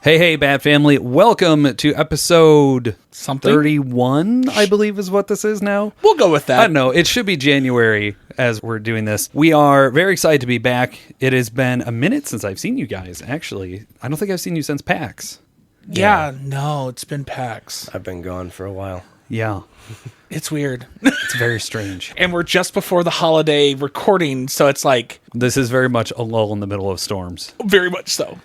Hey, BATT Family. Welcome to episode Something? 31, I believe is what this is now. We'll go with that. I don't know. It should be January as we're doing this. We are very excited to be back. It has been a minute since I've seen you guys, actually. I don't think I've seen you since PAX. Yeah, no, it's been PAX. I've been gone for a while. Yeah. It's weird. It's very strange. And we're just before the holiday recording, so it's like... This is very much a lull in the middle of storms. Very much so.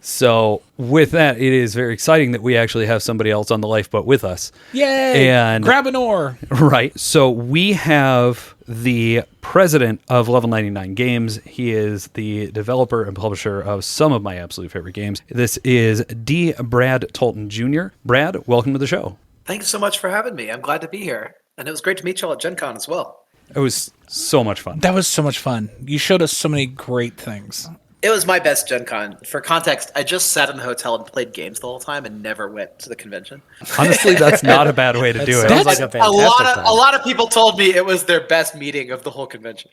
So with that, it is very exciting that we actually have somebody else on the lifeboat with us. Yay! And grab an oar. Right. So we have the president of Level 99 Games. He is the developer and publisher of some of my absolute favorite games. This is D. Brad Talton Jr. Brad, welcome to the show. Thank you so much for having me. I'm glad to be here. And it was great to meet you all at Gen Con as well. It was so much fun. That was so much fun. You showed us so many great things. It was my best Gen Con. For context, I just sat in the hotel and played games the whole time and never went to the convention. Honestly, that's not a bad way to do it. Sounds like a fantastic time. A lot of people told me it was their best meeting of the whole convention.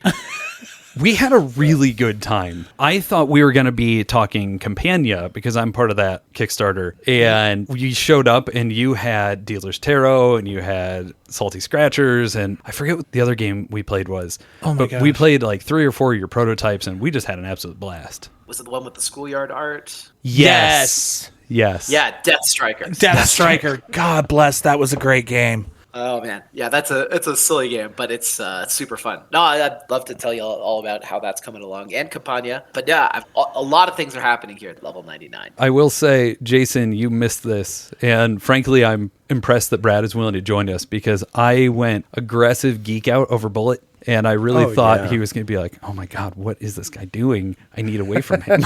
We had a really good time. I thought we were going to be talking Campania because I'm part of that Kickstarter. And you showed up and you had Dealer's Tarot and you had Salty Scratchers. And I forget what the other game we played was. Oh my but gosh. we played like 3 or 4 of your prototypes and we just had an absolute blast. Was it the one with the schoolyard art? Yes. Yeah, Death Striker. Death Striker. God bless. That was a great game. Oh man, yeah, it's a silly game, but it's super fun. No, I'd love to tell you all about how that's coming along and Campania. But yeah, a lot of things are happening here at Level 99. I will say, Jason, you missed this. And frankly, I'm impressed that Brad is willing to join us because I went aggressive geek out over Bullet. And I really thought he was going to be like, oh my God, what is this guy doing? I need away from him.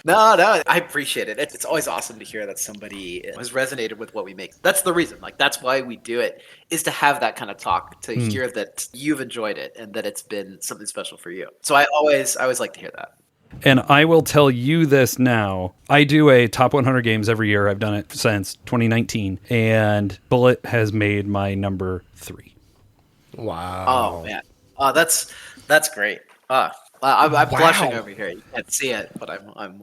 No, I appreciate it. It's always awesome to hear that somebody has resonated with what we make. That's the reason. Like, that's why we do it, is to have that kind of talk, to hear that you've enjoyed it and that it's been something special for you. So I always like to hear that. And I will tell you this now. I do a top 100 games every year. I've done it since 2019. And Bullet has made my number 3. Wow. Oh man, that's great. I'm blushing over here. You can't see it, but I'm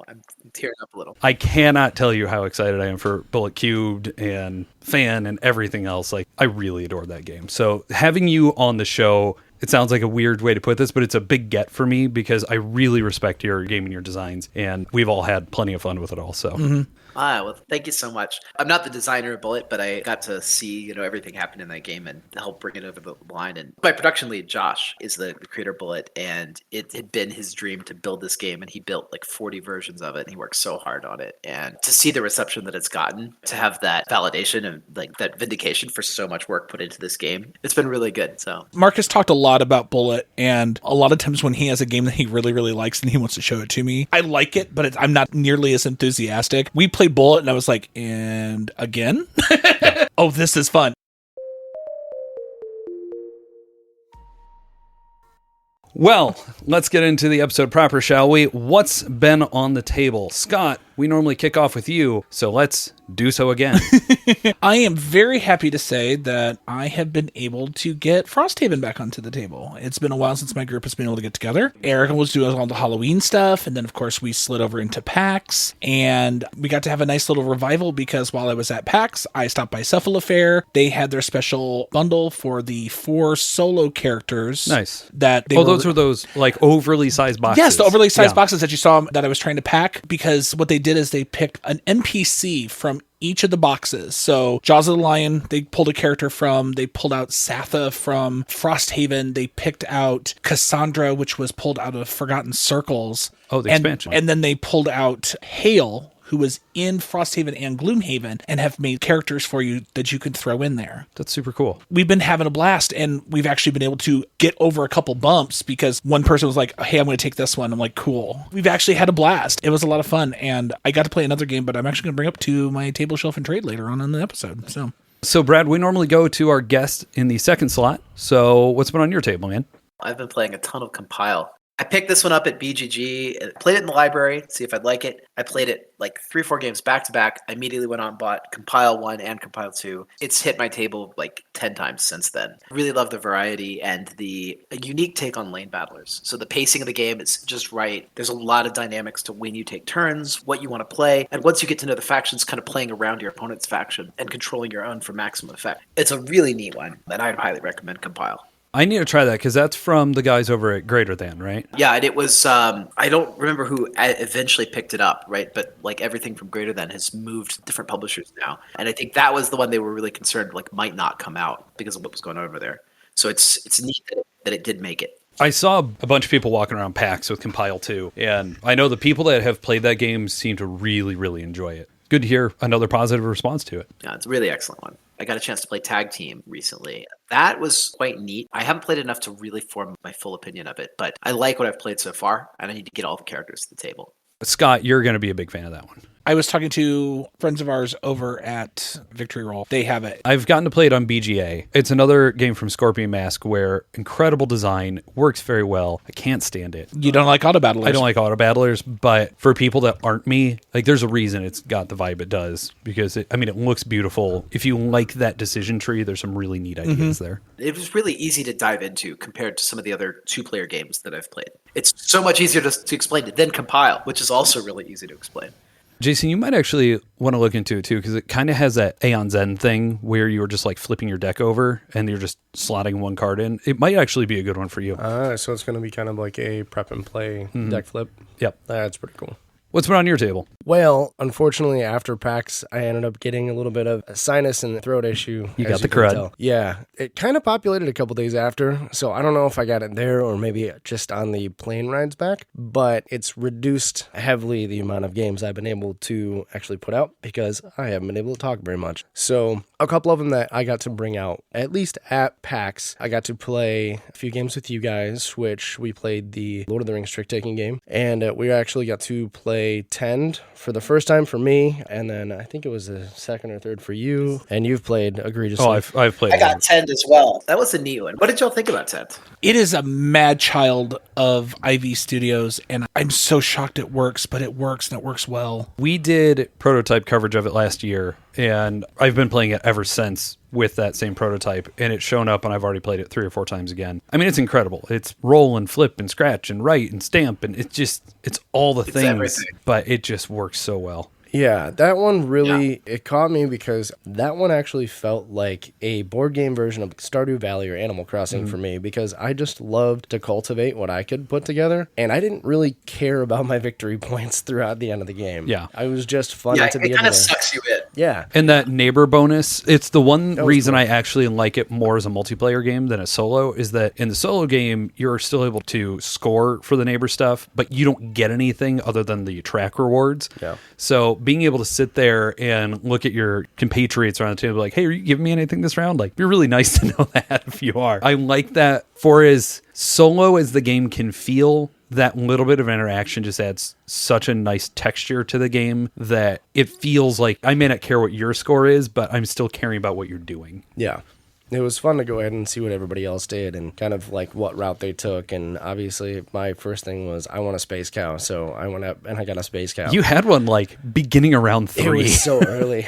tearing up a little. I cannot tell you how excited I am for Bullet Cubed and Fan and everything else. Like, I really adored that game. So having you on the show, it sounds like a weird way to put this, but it's a big get for me because I really respect your game and your designs, and we've all had plenty of fun with it all. So. Well, thank you so much. I'm not the designer of Bullet, but I got to see, everything happen in that game and help bring it over the line. And my production lead, Josh, is the creator of Bullet, and it had been his dream to build this game, and he built like 40 versions of it, and he worked so hard on it. And to see the reception that it's gotten, to have that validation and like that vindication for so much work put into this game, it's been really good. So Marcus talked a lot about Bullet, and a lot of times when he has a game that he really, really likes and he wants to show it to me, I like it, but I'm not nearly as enthusiastic. We played Bullet, and I was like, and again? Oh, this is fun. Well, let's get into the episode proper, shall we? What's been on the table? Scott, we normally kick off with you, so let's do so again. I am very happy to say that I have been able to get Frosthaven back onto the table. It's been a while since my group has been able to get together. Eric was doing all the Halloween stuff, and then of course we slid over into PAX, and we got to have a nice little revival because while I was at PAX, I stopped by Cephalofair. They had their special bundle for the 4 solo characters. Nice. That they those are those like overly sized boxes. Yes, the overly sized boxes that you saw that I was trying to pack, because what they did is they picked an NPC from each of the boxes. So Jaws of the Lion, they pulled a character from, they pulled out Satha from Frosthaven, they picked out Cassandra, which was pulled out of Forgotten Circles. Oh, the expansion. And then they pulled out Hale, who was in Frosthaven and Gloomhaven, and have made characters for you that you could throw in there. That's super cool. We've been having a blast, and we've actually been able to get over a couple bumps because one person was like, hey, I'm going to take this one. I'm like, cool. We've actually had a blast. It was a lot of fun, and I got to play another game, but I'm actually going to bring up to my table shelf and trade later on in the episode. So, Brad, we normally go to our guest in the second slot. So what's been on your table, man? I've been playing a ton of Compile. I picked this one up at BGG, played it in the library, see if I'd like it. I played it like 3-4 games back to back. I immediately went on and bought Compile 1 and Compile 2. It's hit my table like 10 times since then. Really love the variety and the unique take on lane battlers. So the pacing of the game is just right. There's a lot of dynamics to when you take turns, what you want to play, and once you get to know the factions, kind of playing around your opponent's faction and controlling your own for maximum effect. It's a really neat one, and I'd highly recommend Compile. I need to try that because that's from the guys over at Greater Than, right? Yeah, and it was, I don't remember who eventually picked it up, right? But like everything from Greater Than has moved to different publishers now. And I think that was the one they were really concerned like might not come out because of what was going on over there. So it's neat that it did make it. I saw a bunch of people walking around PAX with Compile 2, and I know the people that have played that game seem to really, really enjoy it. Good to hear another positive response to it. Yeah, it's a really excellent one. I got a chance to play Tag Team recently. That was quite neat. I haven't played enough to really form my full opinion of it, but I like what I've played so far, and I need to get all the characters to the table. Scott, you're going to be a big fan of that one. I was talking to friends of ours over at Victory Roll. They have it. I've gotten to play it on BGA. It's another game from Scorpion Mask where incredible design, works very well. I can't stand it. You don't like auto battlers? I don't like auto battlers, but for people that aren't me, like there's a reason it's got the vibe it does because it looks beautiful. If you like that decision tree, there's some really neat ideas there. It was really easy to dive into compared to some of the other 2-player games that I've played. It's so much easier to explain it than Compile, which is also really easy to explain. Jason, you might actually want to look into it too, because it kind of has that Aeon Zen thing where you're just like flipping your deck over and you're just slotting one card in. It might actually be a good one for you. So it's going to be kind of like a prep and play deck flip. Yep. That's pretty cool. What's been on your table? Well, unfortunately, after PAX, I ended up getting a little bit of a sinus and throat issue. You got the crud. Tell. Yeah. It kind of populated a couple days after, so I don't know if I got it there or maybe just on the plane rides back, but it's reduced heavily the amount of games I've been able to actually put out because I haven't been able to talk very much. So a couple of them that I got to bring out, at least at PAX, I got to play a few games with you guys, which we played the Lord of the Rings trick-taking game, and we actually got to play Tend for the first time for me, and then I think it was the second or third for you, and you've played egregiously. Oh, I've played. I got Tend as well. That was a neat one. What did y'all think about Tend? It is a mad child of IV Studios, and I'm so shocked it works, but it works, and it works well. We did prototype coverage of it last year, and I've been playing it ever since with that same prototype, and it's shown up, and I've already played it 3 or 4 times again. I mean, it's incredible. It's roll and flip and scratch and write and stamp, and it's all the things, everything. but it just works so well. Yeah, that one really, it caught me because that one actually felt like a board game version of Stardew Valley or Animal Crossing for me because I just loved to cultivate what I could put together, and I didn't really care about my victory points throughout the end of the game. Yeah. I was just fun Yeah, to be it able kind of to... sucks you in. Yeah. And that neighbor bonus, it's the one reason cool. I actually like it more as a multiplayer game than a solo, is that in the solo game, you're still able to score for the neighbor stuff, but you don't get anything other than the track rewards. Yeah. So being able to sit there and look at your compatriots around the table like, hey, are you giving me anything this round? Like, it'd be really nice to know that if you are. I like that for as solo as the game can feel, that little bit of interaction just adds such a nice texture to the game that it feels like I may not care what your score is, but I'm still caring about what you're doing. Yeah. It was fun to go ahead and see what everybody else did and kind of like what route they took. And obviously my first thing was I want a space cow. So I went up and I got a space cow. You had one like beginning around 3. It was so early,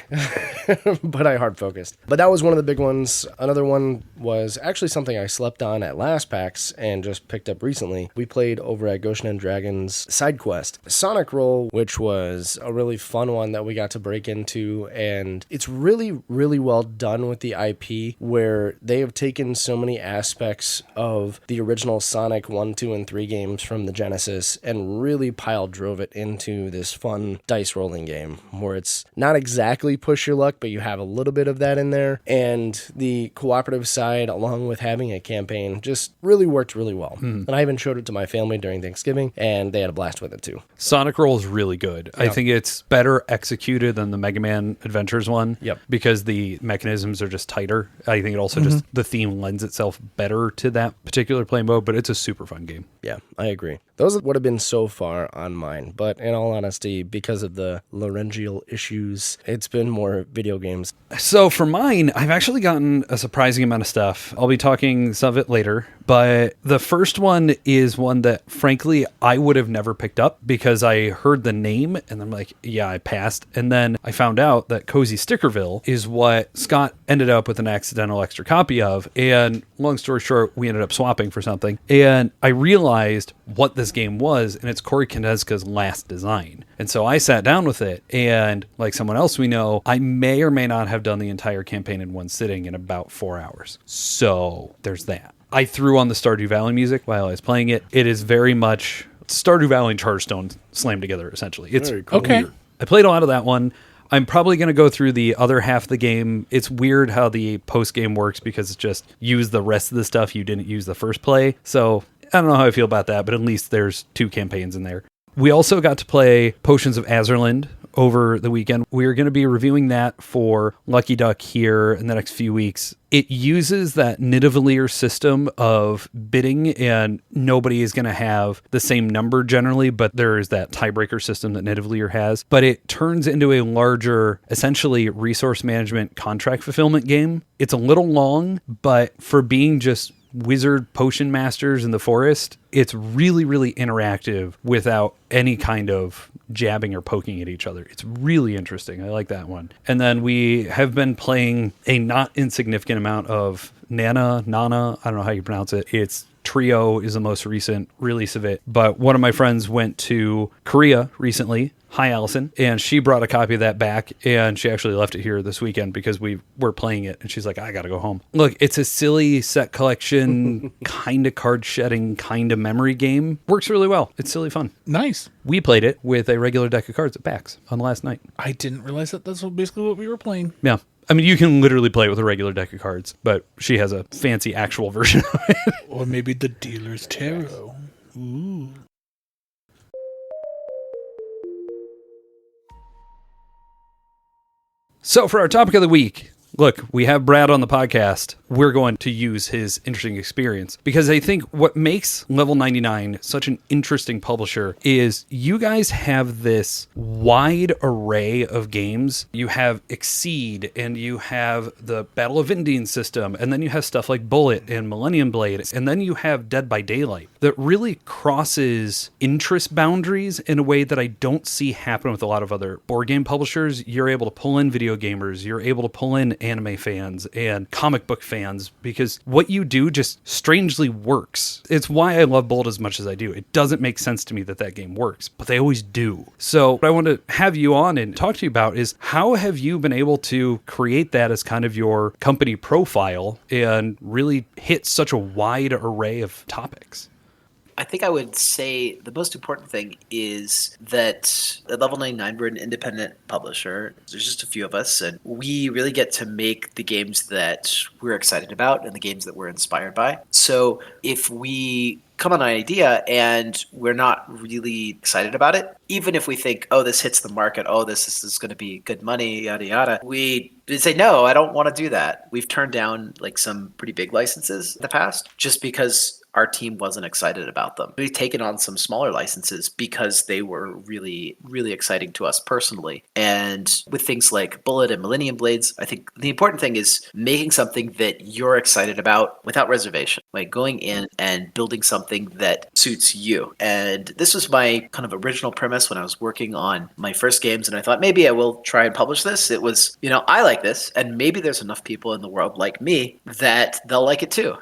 but I hard focused. But that was one of the big ones. Another one was actually something I slept on at last PAX and just picked up recently. We played over at Goshen and Dragons side quest, Sonic Roll, which was a really fun one that we got to break into. And it's really, really well done with the IP where they have taken so many aspects of the original Sonic 1, 2, and 3 games from the Genesis and really pile drove it into this fun dice rolling game where it's not exactly push your luck, but you have a little bit of that in there. And the cooperative side, along with having a campaign, just really worked really well. And I even showed it to my family during Thanksgiving, and they had a blast with it too. Sonic Roll is really good. I think it's better executed than the Mega Man Adventures one. Yep. Because the mechanisms are just tighter. I think it also just the theme lends itself better to that particular play mode, but it's a super fun game. Yeah, I agree. Those would have been so far on mine, but in all honesty, because of the laryngeal issues, it's been more video games. So for mine, I've actually gotten a surprising amount of stuff. I'll be talking some of it later, but the first one is one that, frankly, I would have never picked up because I heard the name and I'm like, yeah, I passed. And then I found out that Cozy Stickerville is what Scott ended up with an accidental extra copy of. And long story short, we ended up swapping for something. And I realized what this game was, and it's Corey Kondenzka's last design. And so I sat down with it, and like someone else we know, I may or may not have done the entire campaign in one sitting in about 4 hours. So there's that. I threw on the Stardew Valley music while I was playing it. It is very much Stardew Valley and Charterstone slammed together, essentially. It's very cool. Okay. I played a lot of that one. I'm probably going to go through the other half of the game. It's weird how the post-game works because it's just use the rest of the stuff you didn't use the first play. So I don't know how I feel about that, but at least there's 2 campaigns in there. We also got to play Potions of Azurland over the weekend. We're going to be reviewing that for Lucky Duck here in the next few weeks. It uses that Nidavellir system of bidding, and nobody is going to have the same number generally, but there is that tiebreaker system that Nidavellir has. But it turns into a larger, essentially, resource management contract fulfillment game. It's a little long, but for being just wizard potion masters in the forest, it's really, really interactive without any kind of jabbing or poking at each other. It's really interesting. I like that one. And then we have been playing a not insignificant amount of Nana, I don't know how you pronounce it. It's Trio is the most recent release of it. But one of my friends went to Korea recently. Hi, Allison. And she brought a copy of that back, and she actually left it here this weekend because we were playing it, and she's like, I got to go home. Look, it's a silly set collection, kind of card shedding, kind of memory game. Works really well. It's silly fun. Nice. We played it with a regular deck of cards at PAX on last night. I didn't realize that that's basically what we were playing. Yeah. I mean, you can literally play it with a regular deck of cards, but she has a fancy actual version of it. Or maybe the dealer's tarot. Ooh. So for our topic of the week, look, we have Brad on the podcast. We're going to use his interesting experience because I think what makes Level 99 such an interesting publisher is you guys have this wide array of games. You have Exceed, and you have the Battle of Indian system, and then you have stuff like Bullet and Millennium Blade, and then you have Dead by Daylight that really crosses interest boundaries in a way that I don't see happen with a lot of other board game publishers. You're able to pull in video gamers, you're able to pull in anime fans and comic book fans because what you do just strangely works. It's why I love Bullet as much as I do. It doesn't make sense to me that that game works, but they always do. So what I want to have you on and talk to you about is how have you been able to create that as kind of your company profile and really hit such a wide array of topics? I think I would say the most important thing is that at Level 99, we're an independent publisher. There's just a few of us, and we really get to make the games that we're excited about and the games that we're inspired by. So if we come on an idea and we're not really excited about it, even if we think, oh, this hits the market, oh, this is going to be good money, yada, yada, we say, no, I don't want to do that. We've turned down like some pretty big licenses in the past just because our team wasn't excited about them. We've taken on some smaller licenses because they were really, really exciting to us personally. And with things like Bullet and Millennium Blades, I think the important thing is making something that you're excited about without reservation, like going in and building something that suits you. And this was my kind of original premise when I was working on my first games. And I thought maybe I will try and publish this. It was, I like this, and maybe there's enough people in the world like me that they'll like it too.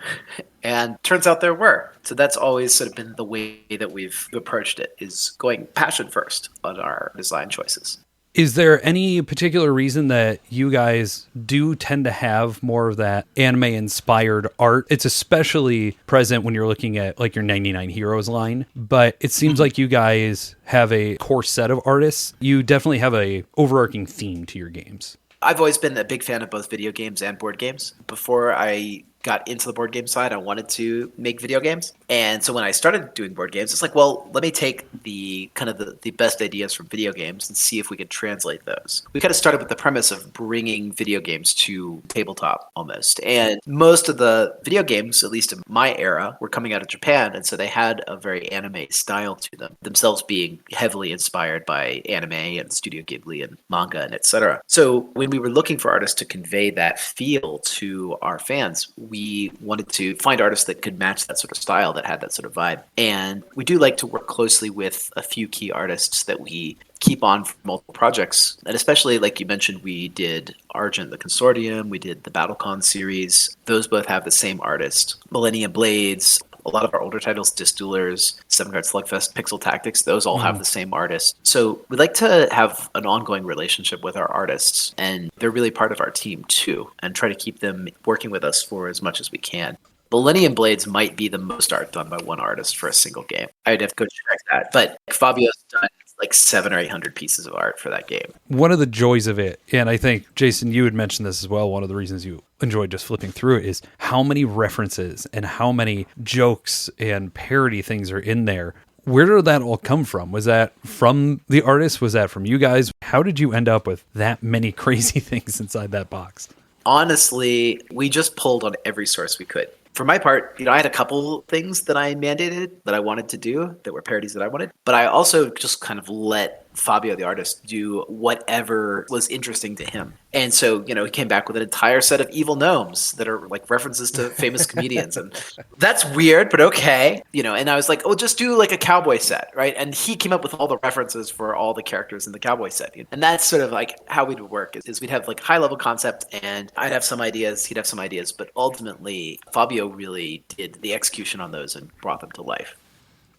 And turns out there were. So that's always sort of been the way that we've approached it, is going passion first on our design choices. Is there any particular reason that you guys do tend to have more of that anime-inspired art? It's especially present when you're looking at like your 99 Heroes line, but it seems like you guys have a core set of artists. You definitely have a overarching theme to your games. I've always been a big fan of both video games and board games. Before I got into the board game side, I wanted to make video games. And so when I started doing board games, it's like, well, let me take the kind of the best ideas from video games and see if we could translate those. We kind of started with the premise of bringing video games to tabletop almost. And most of the video games, at least in my era, were coming out of Japan. And so they had a very anime style to them, themselves being heavily inspired by anime and Studio Ghibli and manga and etc. So when we were looking for artists to convey that feel to our fans, we wanted to find artists that could match that sort of style, that had that sort of vibe. And we do like to work closely with a few key artists that we keep on for multiple projects. And especially, like you mentioned, we did Argent, the Consortium, we did the BattleCon series. Those both have the same artist. Millennium Blades, a lot of our older titles, Disc Duelers, 7-Card Slugfest, Pixel Tactics, those all have the same artist. So we like to have an ongoing relationship with our artists, and they're really part of our team too, and try to keep them working with us for as much as we can. Millennium Blades might be the most art done by one artist for a single game. I'd have to go check that. But Fabio's done like 700 or 800 pieces of art for that game. One of the joys of it, and I think, Jason, you had mentioned this as well, one of the reasons you enjoyed just flipping through it is how many references and how many jokes and parody things are in there. Where did that all come from? Was that from the artist? Was that from you guys? How did you end up with that many crazy things inside that box? Honestly, we just pulled on every source we could. For my part, I had a couple things that I mandated that I wanted to do that were parodies that I wanted, but I also just kind of let Fabio, the artist, do whatever was interesting to him. And so, he came back with an entire set of evil gnomes that are like references to famous comedians. And that's weird, but okay. And I was like, oh, just do like a cowboy set, right? And he came up with all the references for all the characters in the cowboy set. And that's sort of like how we would work is we'd have like high level concept and I'd have some ideas, he'd have some ideas, but ultimately Fabio really did the execution on those and brought them to life.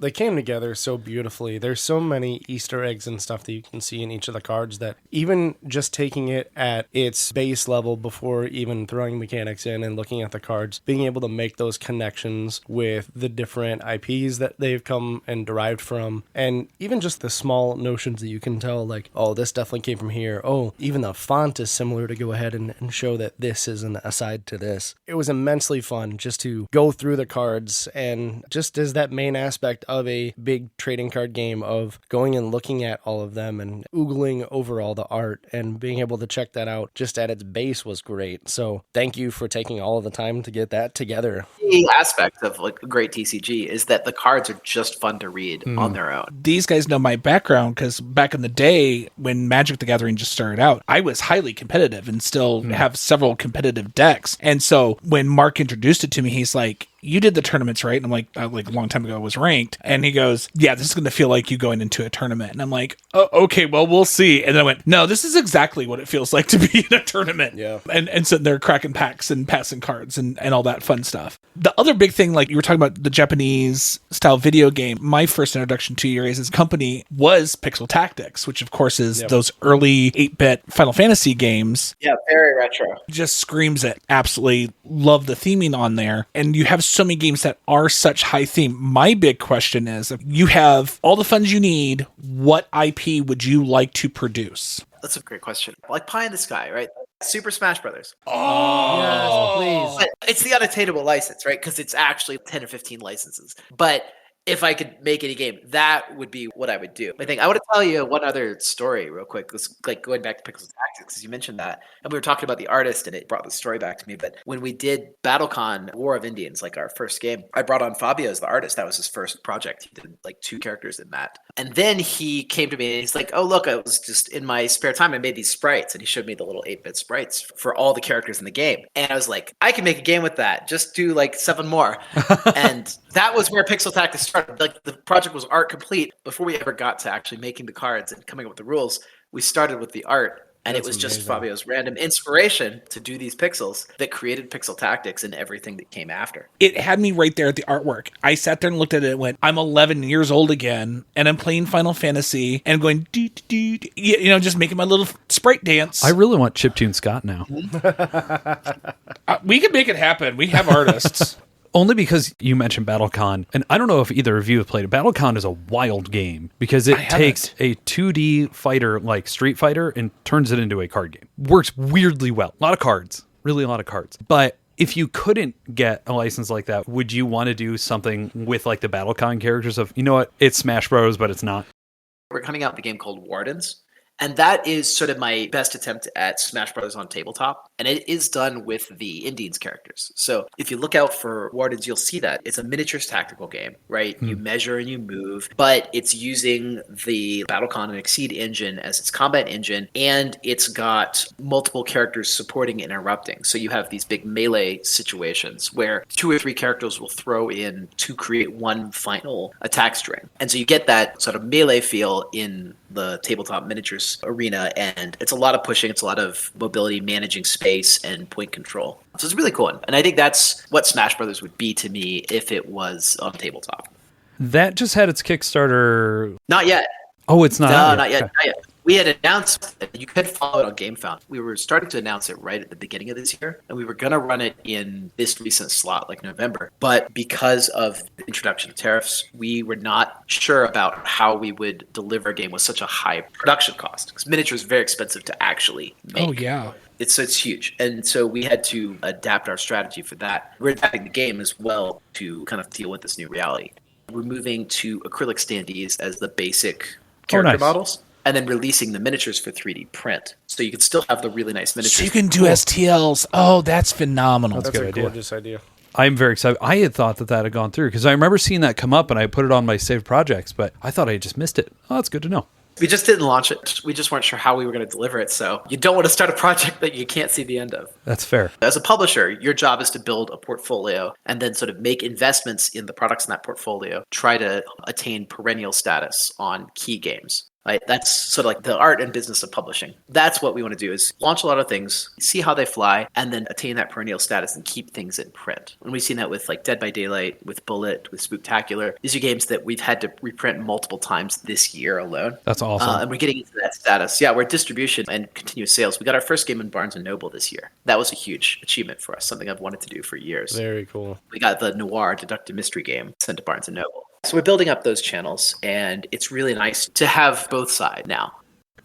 They came together so beautifully. There's so many Easter eggs and stuff that you can see in each of the cards that even just taking it at its base level before even throwing mechanics in and looking at the cards, being able to make those connections with the different IPs that they've come and derived from, and even just the small notions that you can tell, like, oh, this definitely came from here. Oh, even the font is similar, to go ahead and show that this is an aside to this. It was immensely fun just to go through the cards, and just as that main aspect of a big trading card game of going and looking at all of them and oogling over all the art and being able to check that out just at its base was great. So thank you for taking all of the time to get that together. The aspect of like a great TCG is that the cards are just fun to read on their own. These guys know my background because back in the day when Magic the Gathering just started out, I was highly competitive and still have several competitive decks. And so when Mark introduced it to me, he's like, you did the tournaments, right? And I'm like a long time ago I was ranked. And he goes, yeah, this is going to feel like you going into a tournament. And I'm like, oh, okay, well, we'll see. And then I went, no, this is exactly what it feels like to be in a tournament. Yeah. And sitting there cracking packs and passing cards and all that fun stuff. The other big thing, like you were talking about the Japanese style video game, my first introduction to your guys' company was Pixel Tactics, which of course is those early 8-bit Final Fantasy games. Yeah, very retro. Just screams it. Absolutely love the theming on there. And you have so many games that are such high theme. My big question is, if you have all the funds you need, what IP would you like to produce? That's a great question. Like Pie in the Sky, right? Super Smash Brothers. Yes, please. But it's the unattainable license, right? Because it's actually 10 or 15 licenses. But if I could make any game, that would be what I would do. I think I want to tell you one other story real quick. It's like going back to Pixel Tactics, because you mentioned that. And we were talking about the artist, and it brought the story back to me. But when we did BattleCon War of Indians, like our first game, I brought on Fabio as the artist. That was his first project. He did like 2 characters in that. And then he came to me and he's like, oh, look, I was just in my spare time, I made these sprites. And he showed me the little 8-bit sprites for all the characters in the game. And I was like, I can make a game with that. Just do like 7 more. And that was where Pixel Tactics started. Like the project was art complete before we ever got to actually making the cards and coming up with the rules. We started with the art. And it was just Fabio's random inspiration to do these pixels that created Pixel Tactics and everything that came after. It had me right there at the artwork. I sat there and looked at it and went, I'm 11 years old again, and I'm playing Final Fantasy, and going, just making my little sprite dance. I really want Chiptune Scott now. We can make it happen. We have artists. Only because you mentioned BattleCon, and I don't know if either of you have played it. BattleCon is a wild game because it takes a 2D fighter like Street Fighter and turns it into a card game. Works weirdly well. A lot of cards, really a lot of cards. But If you couldn't get a license like that, would you want to do something with like the BattleCon characters of, you know what, it's Smash Bros, but it's not? We're coming out with a game called Wardens. And that is sort of my best attempt at Smash Bros. On tabletop. And it is done with the Indians characters. So if you look out for Wardens, you'll see that. It's a miniatures tactical game, right? You measure and you move, but it's using the BattleCon and Exceed engine as its combat engine. And it's got multiple characters supporting and interrupting. So you have these big melee situations where 2 or 3 characters will throw in to create one final attack string. And so you get that sort of melee feel in the tabletop miniatures arena, and it's a lot of pushing, it's a lot of mobility, managing space and point control. So it's really cool. And I think that's what Smash Brothers would be to me if it was on tabletop. That just had its Kickstarter. Not yet. Oh, it's not. No, not yet. Not yet. We had announced it. You could follow it on Gamefound. We were starting to announce it right at the beginning of this year, and we were going to run it in this recent slot, like November. But because of the introduction of tariffs, we were not sure about how we would deliver a game with such a high production cost. Because miniature is very expensive to actually make. Oh, yeah. It's huge. And so we had to adapt our strategy for that. We're adapting the game as well to kind of deal with this new reality. We're moving to acrylic standees as the basic character models, and then releasing the miniatures for 3D print. So you can still have the really nice miniatures. So you can do STLs. Oh, that's phenomenal. That's a idea. gorgeous idea. I'm very excited. I had thought that had gone through because I remember seeing that come up and I put it on my saved projects, but I thought I just missed it. Oh, that's good to know. We just didn't launch it. We just weren't sure how we were going to deliver it. So you don't want to start a project that you can't see the end of. That's fair. As a publisher, your job is to build a portfolio and then sort of make investments in the products in that portfolio, try to attain perennial status on key games. Right? That's sort of like the art and business of publishing. That's what we want to do, is launch a lot of things, see how they fly, and then attain that perennial status and keep things in print. And we've seen that with like Dead by Daylight, with Bullet, with Spooktacular. These are games that we've had to reprint multiple times this year alone. That's awesome. And we're getting into that status. Yeah, we're distribution and continuous sales. We got our first game in Barnes & Noble this year. That was a huge achievement for us, something I've wanted to do for years. Very cool. We got the noir deductive mystery game sent to Barnes & Noble. So we're building up those channels, and it's really nice to have both sides now.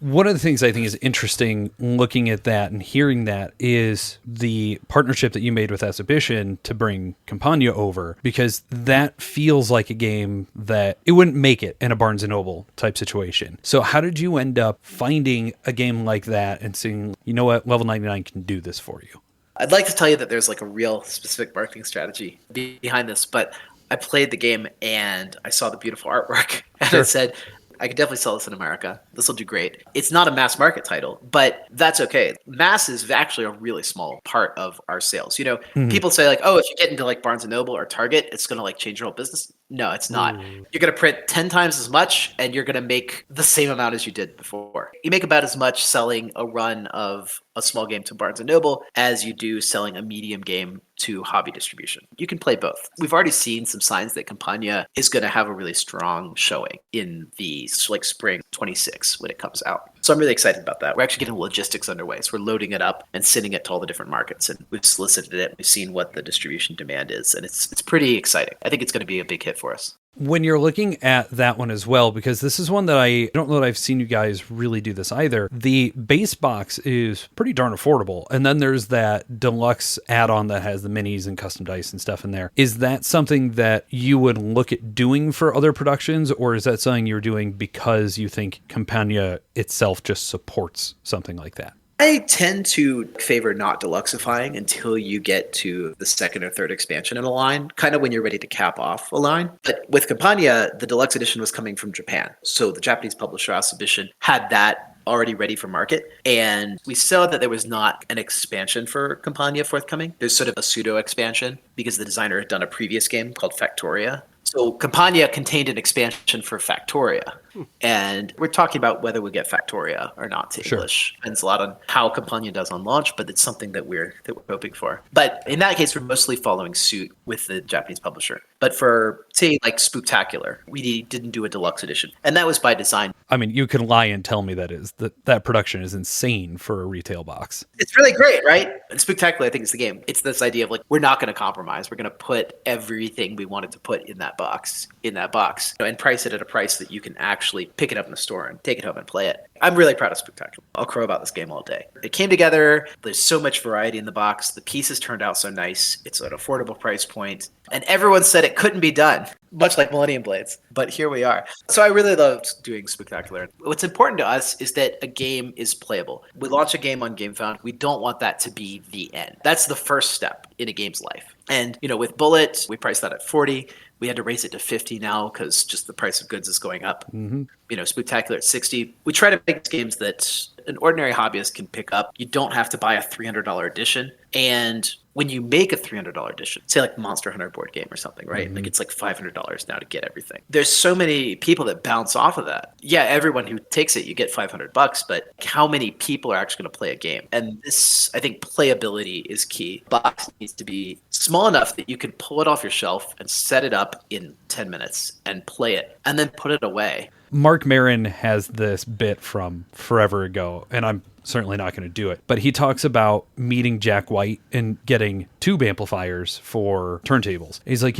One of the things I think is interesting looking at that and hearing that is the partnership that you made with Exhibition to bring Campania over, because that feels like a game that it wouldn't make it in a Barnes & Noble type situation. So how did you end up finding a game like that and saying, you know what, Level 99 can do this for you? I'd like to tell you that there's like a real specific marketing strategy behind this, but I played the game and I saw the beautiful artwork and I said, I could definitely sell this in America. This will do great. It's not a mass market title, but that's okay. Mass is actually a really small part of our sales. You know, people say like, oh, if you get into like Barnes & Noble or Target, it's going to like change your whole business. No, it's not. You're going to print 10 times as much and you're going to make the same amount as you did before. You make about as much selling a run of a small game to Barnes & Noble as you do selling a medium game to hobby distribution. You can play both. We've already seen some signs that Campania is going to have a really strong showing in the like spring 26 when it comes out. So I'm really excited about that. We're actually getting logistics underway. So we're loading it up and sending it to all the different markets. And we've solicited it. We've seen what the distribution demand is. And it's pretty exciting. I think it's going to be a big hit for us. When you're looking at that one as well, because this is one that I don't know that I've seen you guys really do this either, the base box is pretty darn affordable. And then there's that deluxe add-on that has the minis and custom dice and stuff in there. Is that something that you would look at doing for other productions, or is that something you're doing because you think Campania itself just supports something like that? I tend to favor not deluxifying until you get to the second or third expansion in a line, kind of when you're ready to cap off a line. But with Campania, the deluxe edition was coming from Japan. So the Japanese publisher, Exhibition, had that already ready for market. And we saw that there was not an expansion for Campania forthcoming. There's sort of a pseudo expansion because the designer had done a previous game called Factoria. So Campania contained an expansion for Factoria. And we're talking about whether we get Factoria or not to English. Depends a lot on how Campania does on launch, but it's something that we're hoping for. But in that case, we're mostly following suit with the Japanese publisher. But for, say, like Spooktacular, we didn't do a deluxe edition. And that was by design. I mean, you can lie and tell me that production is insane for a retail box. It's really great, right? And Spooktacular, I think, is the game. It's this idea of like, we're not going to compromise. compromise. We're going to put everything we wanted to put in that box, and price it at a price that you can actually pick it up in the store and take it home and play it. I'm really proud of Spectacular. I'll crow about this game all day. It came together. There's so much variety in the box. The pieces turned out so nice. It's an affordable price point. And everyone said it couldn't be done, much like Millennium Blades. But here we are. So I really loved doing Spectacular. What's important to us is that a game is playable. We launch a game on Gamefound. We don't want that to be the end. That's the first step in a game's life. And, with Bullet, we priced that at 40. We had to raise it to 50 now because just the price of goods is going up. Mm-hmm. Spectacular at 60. We try to make games that an ordinary hobbyist can pick up. You don't have to buy a $300 edition. And when you make a $300 edition, say like Monster Hunter board game or something, right? Mm-hmm. Like it's like $500 now to get everything. There's so many people that bounce off of that. Yeah, everyone who takes it, you get $500, but how many people are actually going to play a game? And this, I think, playability is key. Box needs to be small enough that you can pull it off your shelf and set it up in 10 minutes and play it and then put it away. Mark Maron has this bit from forever ago, and I'm certainly not going to do it, but he talks about meeting Jack White and getting tube amplifiers for turntables. He's like,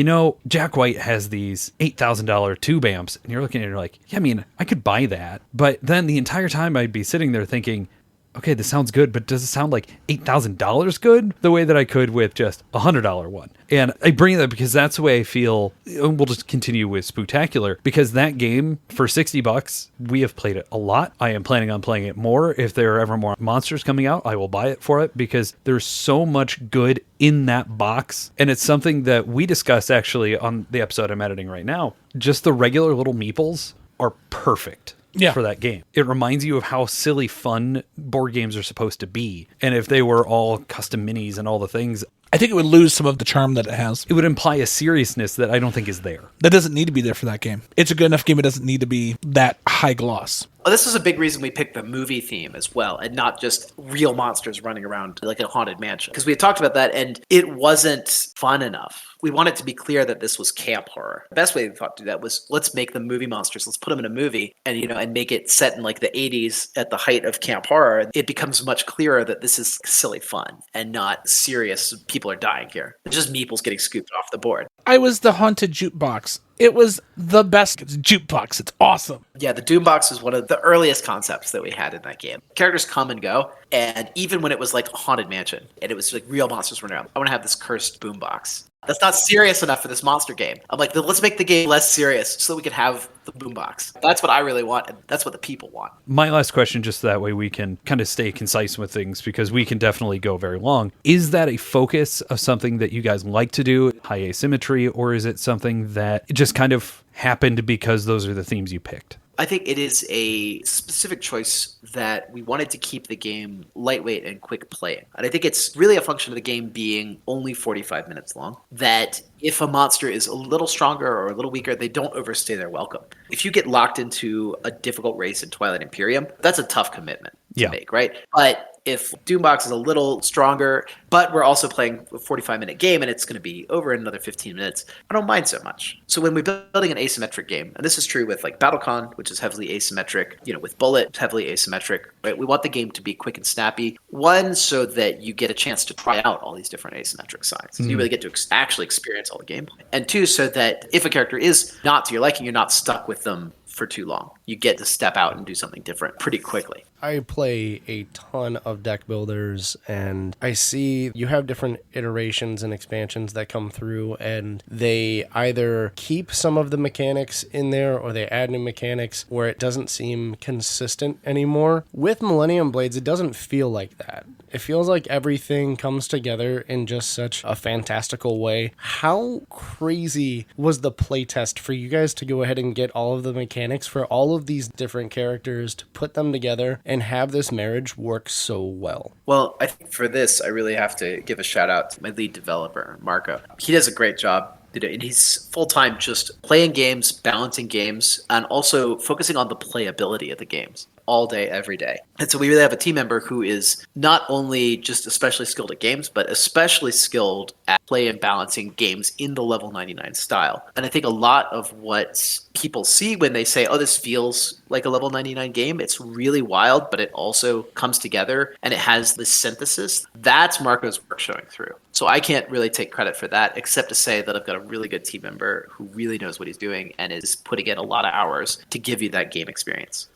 Jack White has these $8,000 tube amps, and you're looking at it, you're like, yeah, I mean, I could buy that. But then the entire time I'd be sitting there thinking, okay, this sounds good, but does it sound like $8,000 good the way that I could with just a $100 one? And I bring that because that's the way I feel. We'll just continue with Spectacular because that game for $60, we have played it a lot. I am planning on playing it more. If there are ever more monsters coming out, I will buy it for it because there's so much good in that box. And it's something that we discussed actually on the episode I'm editing right now. Just the regular little meeples are perfect. Yeah. For that game. It reminds you of how silly fun board games are supposed to be. And if they were all custom minis and all the things, I think it would lose some of the charm that it has. it would imply a seriousness that I don't think is there. That doesn't need to be there for that game. It's a good enough game. It doesn't need to be that high gloss. Well, this is a big reason we picked the movie theme as well, and not just real monsters running around like a haunted mansion. Because we had talked about that, and it wasn't fun enough. We wanted to be clear that this was camp horror. The best way we thought to do that was let's make them movie monsters. Let's put them in a movie and, and make it set in like the 80s at the height of camp horror. It becomes much clearer that this is silly fun and not serious. People are dying here. It's just meeples getting scooped off the board. I was the haunted jukebox. It was the best jukebox. It's awesome. Yeah, the Doombox is one of the earliest concepts that we had in that game. Characters come and go, and even when it was like a haunted mansion and it was like real monsters running around, I want to have this cursed boombox. That's not serious enough for this monster game. I'm like, let's make the game less serious so we can have the boombox. That's what I really want, and that's what the people want. My last question, just that way we can kind of stay concise with things because we can definitely go very long. Is that a focus of something that you guys like to do, high asymmetry, or is it something that just kind of happened because those are the themes you picked? I think it is a specific choice that we wanted to keep the game lightweight and quick playing. And I think it's really a function of the game being only 45 minutes long, that if a monster is a little stronger or a little weaker, they don't overstay their welcome. If you get locked into a difficult race in Twilight Imperium, that's a tough commitment to make, right? But if Doombox is a little stronger, but we're also playing a 45-minute game and it's going to be over in another 15 minutes, I don't mind so much. So when we're building an asymmetric game, and this is true with like BattleCon, which is heavily asymmetric, with Bullet, heavily asymmetric, right? We want the game to be quick and snappy. One, so that you get a chance to try out all these different asymmetric sides. So you really get to actually experience all the gameplay. And two, so that if a character is not to your liking, you're not stuck with them for too long. You get to step out and do something different pretty quickly. I play a ton of deck builders, and I see you have different iterations and expansions that come through, and they either keep some of the mechanics in there or they add new mechanics where it doesn't seem consistent anymore. With Millennium Blades, it doesn't feel like that. It feels like everything comes together in just such a fantastical way. How crazy was the playtest for you guys to go ahead and get all of the mechanics for all of these different characters, to put them together and have this marriage work so well? Well, I think for this, I really have to give a shout out to my lead developer, Marco. He does a great job. And he's full-time just playing games, balancing games, and also focusing on the playability of the games. all day, every day. And so we really have a team member who is not only just especially skilled at games, but especially skilled at play and balancing games in the level 99 style. And I think a lot of what people see when they say, oh, this feels like a level 99 game, it's really wild, but it also comes together and it has this synthesis. That's Marco's work showing through. So I can't really take credit for that, except to say that I've got a really good team member who really knows what he's doing and is putting in a lot of hours to give you that game experience.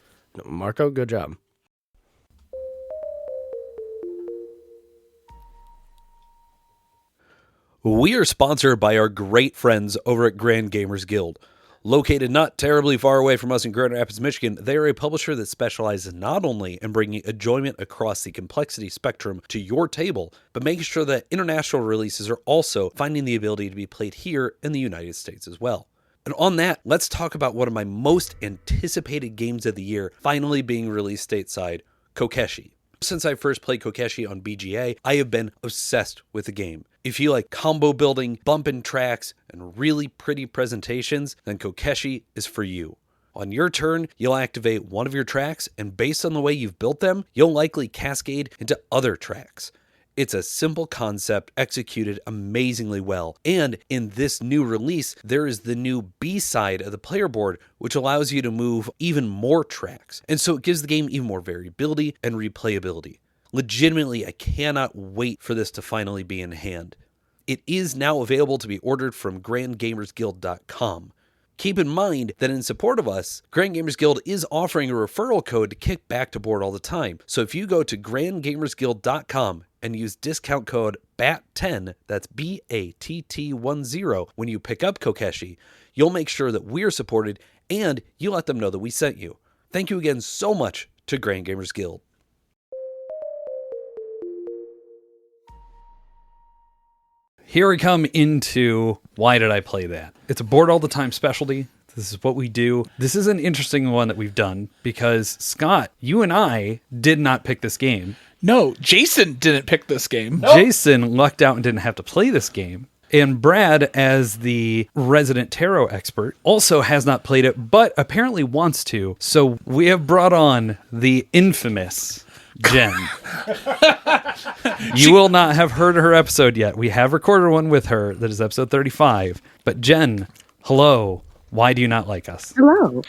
Marco, good job. We are sponsored by our great friends over at Grand Gamers Guild. Located not terribly far away from us in Grand Rapids, Michigan, they are a publisher that specializes not only in bringing enjoyment across the complexity spectrum to your table, but making sure that international releases are also finding the ability to be played here in the United States as well. And on that, let's talk about one of my most anticipated games of the year finally being released stateside, Kokeshi. Since I first played Kokeshi on BGA, I have been obsessed with the game. If you like combo building, bumping tracks, and really pretty presentations, then Kokeshi is for you. On your turn, you'll activate one of your tracks, and based on the way you've built them, you'll likely cascade into other tracks. It's a simple concept executed amazingly well. And in this new release, there is the new B side of the player board, which allows you to move even more tracks. And so it gives the game even more variability and replayability. Legitimately, I cannot wait for this to finally be in hand. It is now available to be ordered from grandgamersguild.com. Keep in mind that in support of us, Grand Gamers Guild is offering a referral code to kick back to board all the time. So if you go to grandgamersguild.com and use discount code BATT10, that's BATT10, when you pick up Kokeshi, you'll make sure that we're supported and you let them know that we sent you. Thank you again so much to Grand Gamers Guild. Here we come into why did I play that? It's a board all the time specialty. This is what we do. This is an interesting one that we've done because Scott, you and I did not pick this game. No, Jason didn't pick this game. Nope. Jason lucked out and didn't have to play this game. And Brad, as the resident tarot expert, also has not played it, but apparently wants to. So we have brought on the infamous Jen. You will not have heard her episode yet. We have recorded one with her that is episode 35. But Jen, hello. Why do you not like us? Hello.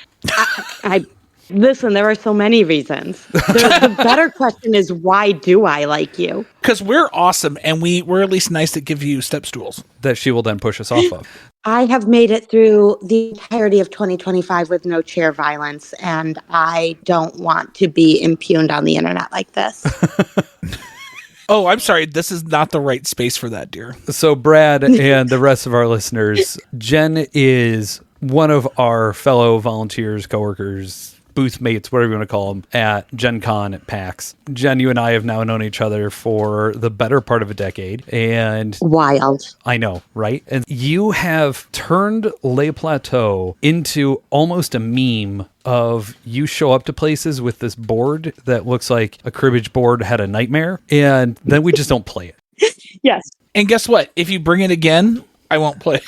I listen, there are so many reasons. The better question is, why do I like you? Because we're awesome, and we're at least nice to give you step stools. That she will then push us off of. I have made it through the entirety of 2025 with no chair violence, and I don't want to be impugned on the internet like this. Oh, I'm sorry. This is not the right space for that, dear. So Brad and the rest of our listeners, Jen is one of our fellow volunteers, coworkers, booth mates, whatever you want to call them, at Gen Con at PAX. Jen, you and I have now known each other for the better part of a decade. And wild. I know, right? And you have turned Le Plateau into almost a meme of you show up to places with this board that looks like a cribbage board had a nightmare, and then we just don't play it. Yes. And guess what? If you bring it again, I won't play it.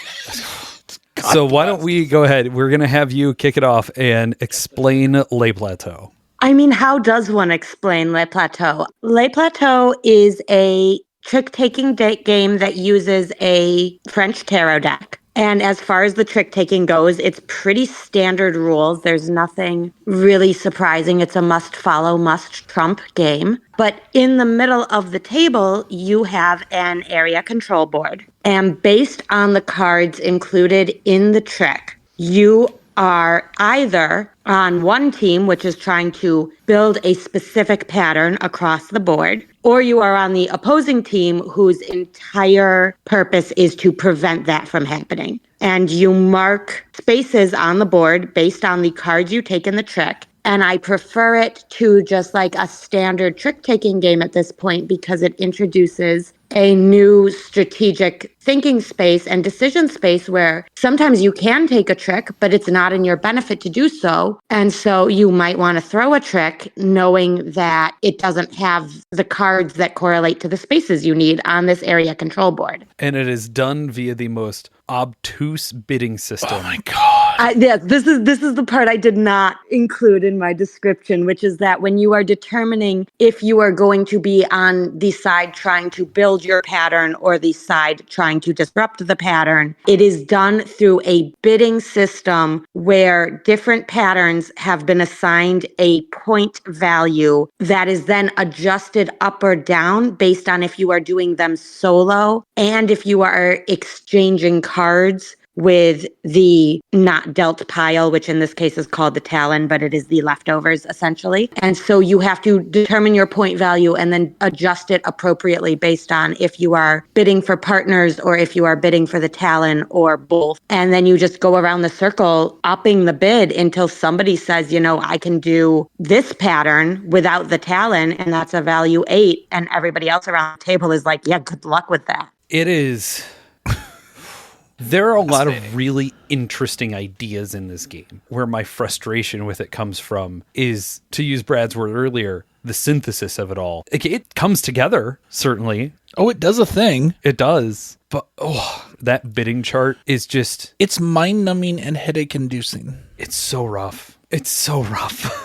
So why don't we go ahead? We're going to have you kick it off and explain Le Plateau. I mean, how does one explain Le Plateau? Le Plateau is a trick-taking game that uses a French tarot deck. And as far as the trick-taking goes, it's pretty standard rules. There's nothing really surprising. It's a must-follow, must-trump game. But in the middle of the table, you have an area control board. And based on the cards included in the trick, you are either on one team, which is trying to build a specific pattern across the board, or you are on the opposing team whose entire purpose is to prevent that from happening. And you mark spaces on the board based on the cards you take in the trick. And I prefer it to just like a standard trick-taking game at this point because it introduces a new strategic thinking space and decision space where sometimes you can take a trick, but it's not in your benefit to do so. And so you might want to throw a trick knowing that it doesn't have the cards that correlate to the spaces you need on this area control board. And it is done via the most obtuse bidding system. Oh my God. Yes, this is the part I did not include in my description, which is that when you are determining if you are going to be on the side trying to build your pattern or the side trying to disrupt the pattern, it is done through a bidding system where different patterns have been assigned a point value that is then adjusted up or down based on if you are doing them solo and if you are exchanging cards with the not dealt pile, which in this case is called the Talon, but it is the leftovers essentially. And so you have to determine your point value and then adjust it appropriately based on if you are bidding for partners or if you are bidding for the Talon or both. And then you just go around the circle upping the bid until somebody says, I can do this pattern without the Talon, and that's a value 8. And everybody else around the table is like, yeah, good luck with that. It is. There are a lot of really interesting ideas in this game. Where my frustration with it comes from is, to use Brad's word earlier, the synthesis of it all. It comes together, certainly. Oh, it does a thing. It does. But, that bidding chart is just... It's mind-numbing and headache-inducing. It's so rough. It's so rough.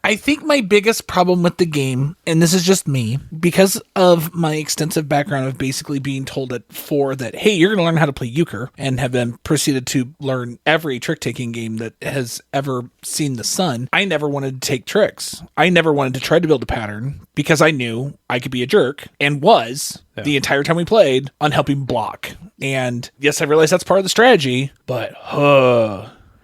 I think my biggest problem with the game, and this is just me, because of my extensive background of basically being told at 4 that, hey, you're going to learn how to play euchre, and have then proceeded to learn every trick-taking game that has ever seen the sun, I never wanted to take tricks. I never wanted to try to build a pattern, because I knew I could be a jerk, and was, the entire time we played, on helping block. And yes, I realize that's part of the strategy, but,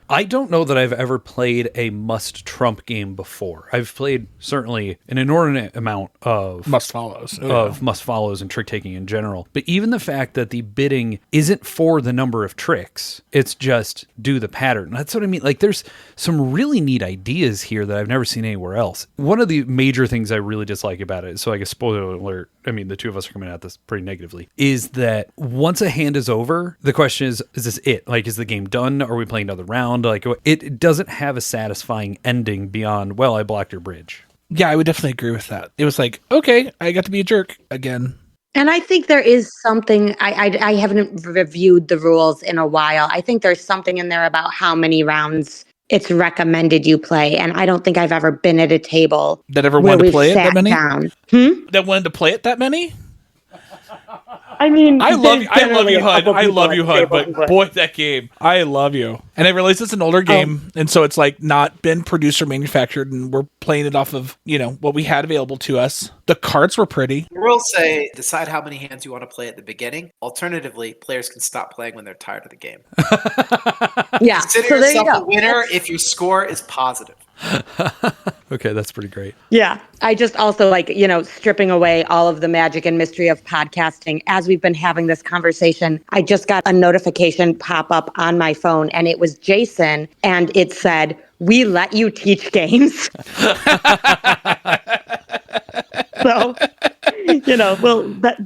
I don't know that I've ever played a must-trump game before. I've played, certainly, an inordinate amount of... must-follows. Must-follows and trick-taking in general. But even the fact that the bidding isn't for the number of tricks, it's just do the pattern. That's what I mean. Like, there's some really neat ideas here that I've never seen anywhere else. One of the major things I really dislike about it, so I guess spoiler alert, I mean, the two of us are coming at this pretty negatively, is that once a hand is over, the question is this it? Like, is the game done? Are we playing another round? Like, it doesn't have a satisfying ending beyond, well, I blocked your bridge. Yeah, I would definitely agree with that. It was like, okay, I got to be a jerk again. And I think there is something, I haven't reviewed the rules in a while. I think there's something in there about how many rounds it's recommended you play. And I don't think I've ever been at a table that ever wanted to play it that many? That wanted to play it that many? I mean, I love you, HUD. I love you, HUD. But boy, that game, I love you. And I realize it's an older game, and so it's like not been producer manufactured, and we're playing it off of what we had available to us. The cards were pretty. We'll say decide how many hands you want to play at the beginning. Alternatively, players can stop playing when they're tired of the game. Yeah, Consider yourself a winner if your score is positive. Okay, that's pretty great. Yeah. I just also stripping away all of the magic and mystery of podcasting. As we've been having this conversation, I just got a notification pop up on my phone, and it was Jason, and it said, "We let you teach games." So,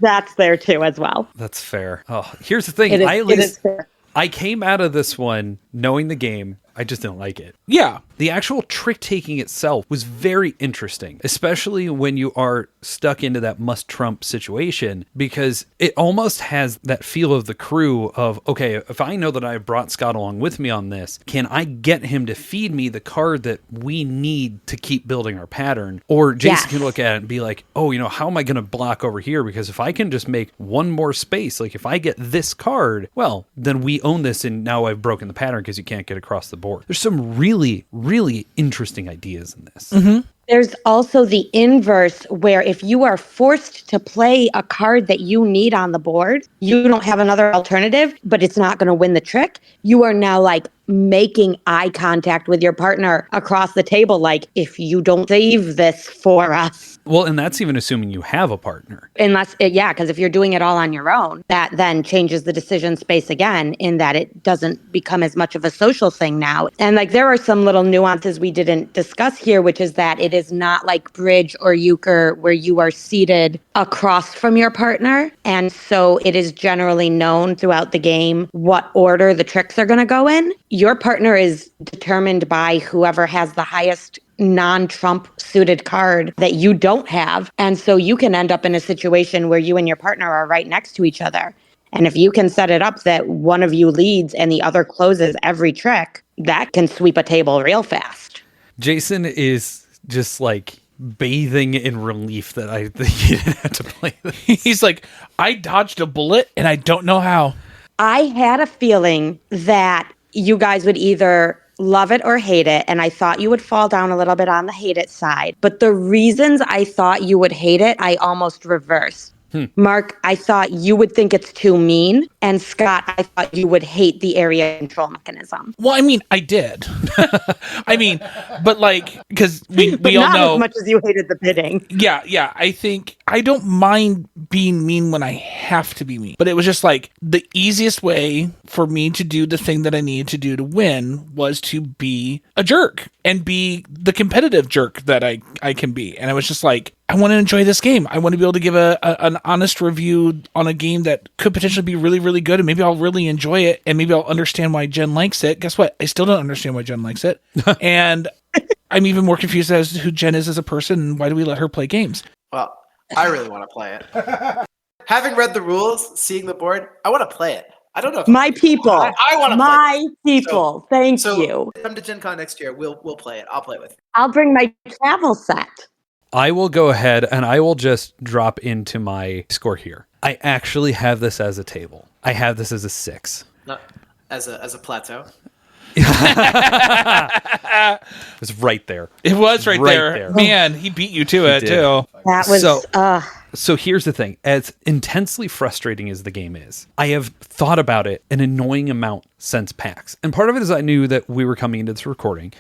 that's there too as well. That's fair. Oh, here's the thing. It is fair. I came out of this one knowing the game. I just didn't like it. Yeah. The actual trick-taking itself was very interesting, especially when you are stuck into that must-trump situation, because it almost has that feel of the crew of, okay, if I know that I brought Scott along with me on this, can I get him to feed me the card that we need to keep building our pattern? Or Jason can look at it and be like, oh, how am I going to block over here? Because if I can just make one more space, like if I get this card, well, then we own this, and now I've broken the pattern because you can't get across the board. There's some really, really interesting ideas in this. Mm-hmm. There's also the inverse, where if you are forced to play a card that you need on the board, you don't have another alternative, but it's not going to win the trick. You are now making eye contact with your partner across the table, like, if you don't save this for us. Well, and that's even assuming you have a partner. Because if you're doing it all on your own, that then changes the decision space again, in that it doesn't become as much of a social thing now. And there are some little nuances we didn't discuss here, which is that it is not like bridge or euchre where you are seated across from your partner. And so it is generally known throughout the game what order the tricks are going to go in. Your partner is determined by whoever has the highest non-Trump suited card that you don't have. And so you can end up in a situation where you and your partner are right next to each other. And if you can set it up that one of you leads and the other closes every trick, that can sweep a table real fast. Jason is just like bathing in relief that I think he didn't have to play this. He's like, I dodged a bullet and I don't know how. I had a feeling that you guys would either love it or hate it, and I thought you would fall down a little bit on the hate it side. But the reasons I thought you would hate it, I almost reversed. Mark, I thought you would think it's too mean, and Scott, I thought you would hate the area control mechanism. Well, I mean, I did. I mean, but like, because we all not know as much as you hated the bidding. Yeah. I think I don't mind being mean when I have to be mean. But it was just like the easiest way for me to do the thing that I needed to do to win was to be a jerk and be the competitive jerk that I can be. And I was just like, I want to enjoy this game. I want to be able to give an honest review on a game that could potentially be really, really good. And maybe I'll really enjoy it. And maybe I'll understand why Jen likes it. Guess what? I still don't understand why Jen likes it. And I'm even more confused as to who Jen is as a person and why do we let her play games? Well, I really want to play it. Having read the rules, seeing the board, I want to play it. I don't know. My people. I want to play My it. people. Thank you. Come to Gen Con next year. We'll play it. I'll play with you. I'll bring my travel set. I will go ahead and I will just drop into my score here. I actually have this as a table. I have this as a 6. Not as a plateau. It's right there. It was right there. there. Man, he beat you to it did. too. That was So here's the thing. As intensely frustrating as the game is, I have thought about it an annoying amount since PAX. And part of it is I knew that we were coming into this recording.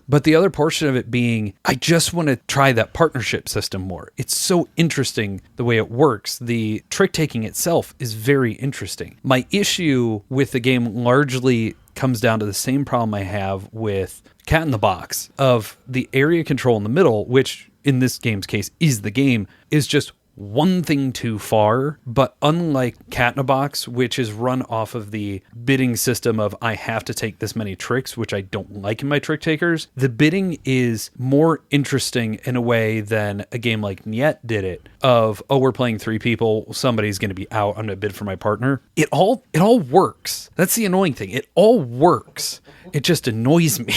But the other portion of it being, I just want to try that partnership system more. It's so interesting the way it works. The trick taking itself is very interesting. My issue with the game largely comes down to the same problem I have with Cat in the Box of the area control in the middle, which in this game's case is the game, is just one thing too far. But unlike Cat in a Box, which is run off of the bidding system of I have to take this many tricks, which I don't like in my trick takers, the bidding is more interesting in a way than a game like Niet did it of, oh, we're playing 3 people, somebody's going to be out, I'm going to bid for my partner. It all works. That's the annoying thing. It all works. It just annoys me.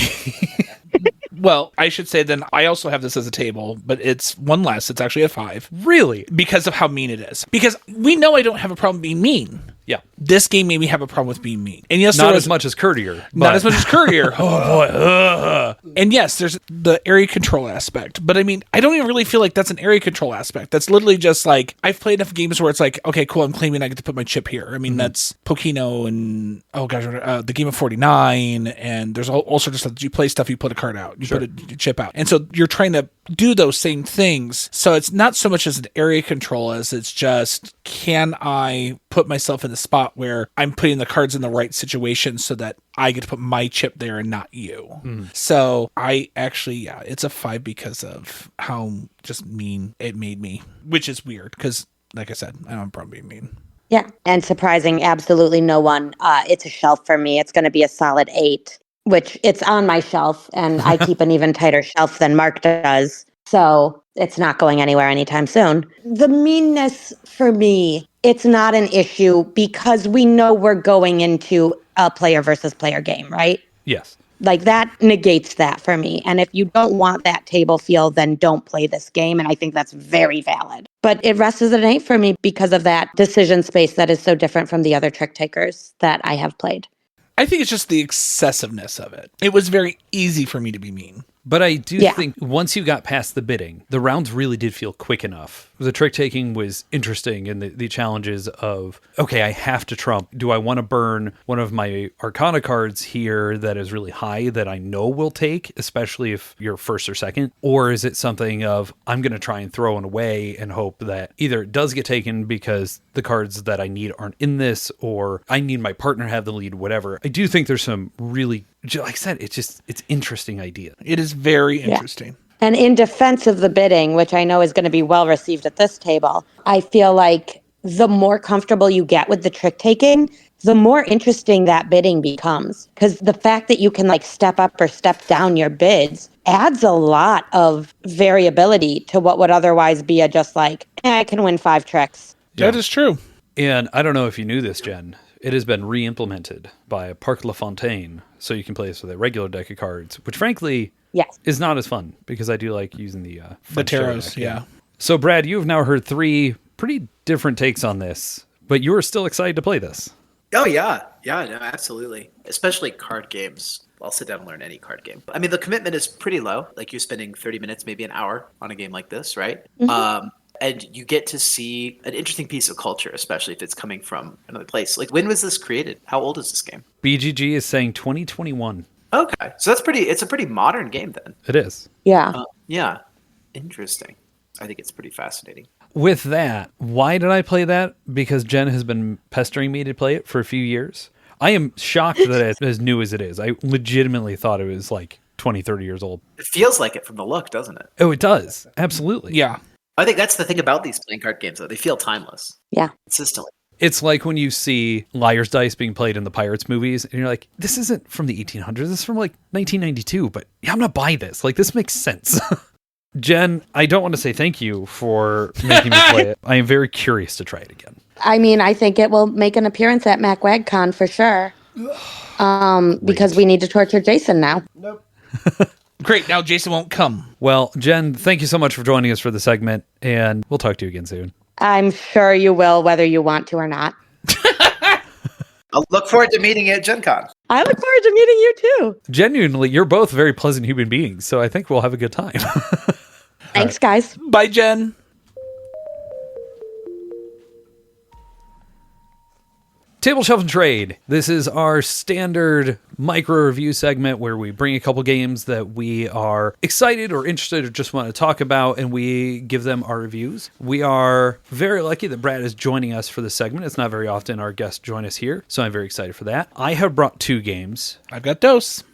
Well, I should say then I also have this as a table, but it's one less. It's actually a 5. Really? Because of how mean it is. Because we know I don't have a problem being mean. Yeah. This game made me have a problem with being mean. And yes, Not as much as Courtier. Not as much as Courtier. Oh boy. And yes, there's the area control aspect. But I mean, I don't even really feel like that's an area control aspect. That's literally just like, I've played enough games where it's like, okay, cool, I'm claiming I get to put my chip here. I mean, that's Pokino and, the Game of 49. And there's all sorts of stuff. You play stuff, you put a card out. You put a chip out. And so you're trying to do those same things. So it's not so much as an area control as it's just, can I put myself in the spot where I'm putting the cards in the right situation so that I get to put my chip there and not you. So I actually, it's a 5 because of how just mean it made me, which is weird because, like I said, I don't have a problem being mean. Yeah, and surprising absolutely no one. It's a shelf for me. It's going to be a solid 8, which it's on my shelf, and I keep an even tighter shelf than Mark does. So it's not going anywhere anytime soon. The meanness for me, it's not an issue because we know we're going into a player versus player game, right? Yes. Like that negates that for me. And if you don't want that table feel, then don't play this game. And I think that's very valid. But it rests as an 8 for me because of that decision space that is so different from the other trick takers that I have played. I think it's just the excessiveness of it. It was very easy for me to be mean. But I do think once you got past the bidding, the rounds really did feel quick enough. The trick taking was interesting, and the challenges of, okay, I have to trump. Do I want to burn one of my Arcana cards here that is really high that I know will take, especially if you're first or second? Or is it something of, I'm going to try and throw it away and hope that either it does get taken because the cards that I need aren't in this, or I need my partner to have the lead, whatever. I do think there's some really, like I said, it's interesting idea. It is very interesting. And in defense of the bidding, which I know is going to be well received at this table, I feel like the more comfortable you get with the trick taking, the more interesting that bidding becomes. Because the fact that you can like step up or step down your bids adds a lot of variability to what would otherwise be a just like, I can win 5 tricks. That is true. And I don't know if you knew this, Jen. It has been re-implemented by Parc La Fontaine, so you can play this with a regular deck of cards, which frankly Yes. is not as fun because I do like using the French tarot tarots, deck, yeah. So, Brad, you have now heard 3 pretty different takes on this, but you are still excited to play this. Oh yeah, no, absolutely. Especially card games. I'll sit down and learn any card game. I mean, the commitment is pretty low. Like you're spending 30 minutes, maybe an hour on a game like this, right? And you get to see an interesting piece of culture, especially if it's coming from another place. Like, when was this created? How old is this game? BGG is saying 2021. Okay, so it's a pretty modern game then. It is. Yeah. Yeah, interesting. I think it's pretty fascinating. With that, why did I play that? Because Jen has been pestering me to play it for a few years. I am shocked that it's as new as it is. I legitimately thought it was like 20, 30 years old. It feels like it from the look, doesn't it? Oh, it does. Absolutely. Yeah. I think that's the thing about these playing card games, though. They feel timeless. Yeah. Consistently. It's like when you see Liar's Dice being played in the Pirates movies, and you're like, this isn't from the 1800s. This is from like 1992, but yeah, I'm not buying this. Like, this makes sense. Jen, I don't want to say thank you for making me play it. I am very curious to try it again. I mean, I think it will make an appearance at MacWagCon for sure. Because we need to torture Jason now. Nope. Great. Now Jason won't come. Well, Jen, thank you so much for joining us for the segment, and we'll talk to you again soon. I'm sure you will, whether you want to or not. I'll look forward to meeting you at Gen Con. I look forward to meeting you too. Genuinely, you're both very pleasant human beings, so I think we'll have a good time. Thanks, guys. Bye, Jen. Table Shelf and Trade. This is our standard micro review segment where we bring a couple games that we are excited or interested or just want to talk about, and we give them our reviews. We are very lucky that Brad is joining us for this segment. It's not very often our guests join us here, so I'm very excited for that. I have brought 2 games. I've got Dos.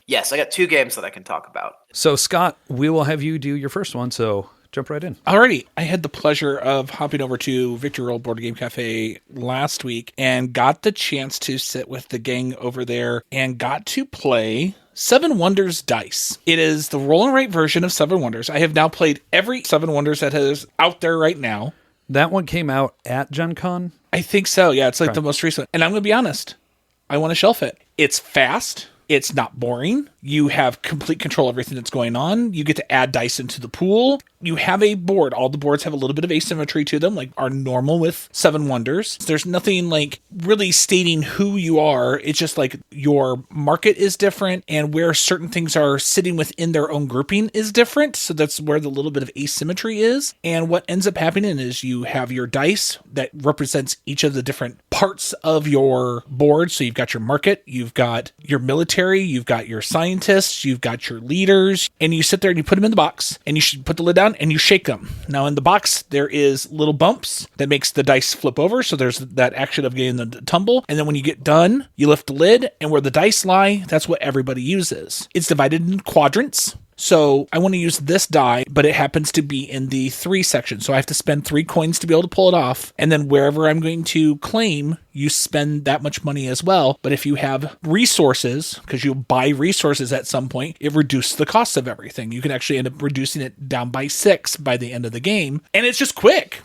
Yes, I got 2 games that I can talk about. So, Scott, we will have you do your first one, so jump right in. Alrighty. I had the pleasure of hopping over to Victory Roll Board Game Cafe last week and got the chance to sit with the gang over there and got to play Seven Wonders Dice. It is the roll and write version of Seven Wonders. I have now played every Seven Wonders that is out there right now. That one came out at Gen Con? I think so. Yeah, it's like the most recent. And I'm going to be honest. I want to shelf it. It's fast. It's not boring. You have complete control of everything that's going on. You get to add dice into the pool. You have a board. All the boards have a little bit of asymmetry to them, like are normal with Seven Wonders. There's nothing like really stating who you are. It's just like your market is different and where certain things are sitting within their own grouping is different. So that's where the little bit of asymmetry is. And what ends up happening is you have your dice that represents each of the different parts of your board. So you've got your market, you've got your military, you've got your scientists, you've got your leaders, and you sit there and you put them in the box and you should put the lid down and you shake them. Now in the box, there is little bumps that makes the dice flip over. So there's that action of getting the tumble. And then when you get done, you lift the lid and where the dice lie, that's what everybody uses. It's divided in quadrants. So I want to use this die, but it happens to be in the 3 section. So I have to spend 3 coins to be able to pull it off. And then wherever I'm going to claim, you spend that much money as well. But if you have resources, because you'll buy resources at some point, it reduces the cost of everything. You can actually end up reducing it down by 6 by the end of the game. And it's just quick.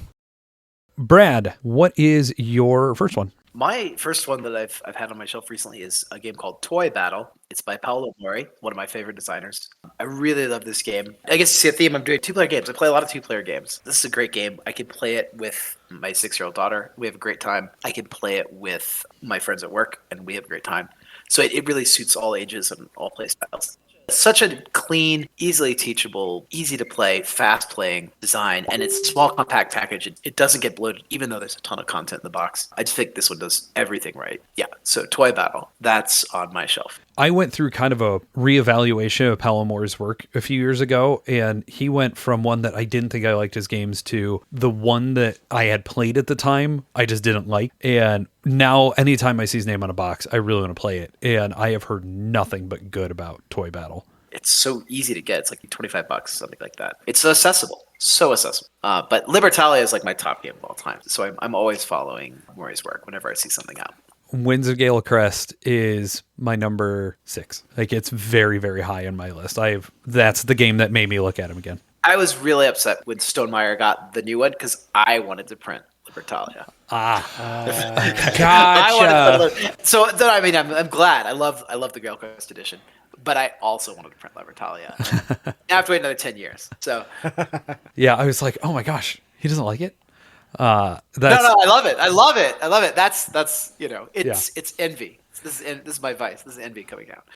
Brad, what is your first one? My first one that I've had on my shelf recently is a game called Toy Battle. It's by Paolo Mori, one of my favorite designers. I really love this game. I guess you see a theme. I'm doing 2-player games. I play a lot of 2-player games. This is a great game. I could play it with my 6-year-old daughter. We have a great time. I can play it with my friends at work, and we have a great time. So it really suits all ages and all play styles. Such a clean, easily teachable, easy to play, fast playing design, and it's a small, compact package. It doesn't get bloated, even though there's a ton of content in the box. I just think this one does everything right. Yeah, so Toy Battle, that's on my shelf. I went through kind of a reevaluation of Palomore's work a few years ago, and he went from one that I didn't think I liked his games to the one that I had played at the time I just didn't like. And now anytime I see his name on a box, I really want to play it. And I have heard nothing but good about Toy Battle. It's so easy to get. It's like $25, something like that. It's accessible. So accessible. But Libertalia is like my top game of all time. So I'm always following Mori's work whenever I see something out. Winds of Gale Crest is my number 6. Like, it's very, very high on my list. That's the game that made me look at him again. I was really upset when Stonemaier got the new one because I wanted to print Libertalia. Gotcha. So then, I mean, I'm glad. I love the Grail Quest edition, but I also wanted to print Libertalia. I have to wait another 10 years. So Yeah, I was like, oh my gosh, he doesn't like it. no, I love it. I love it. That's it's envy. This is my vice. This is envy coming out.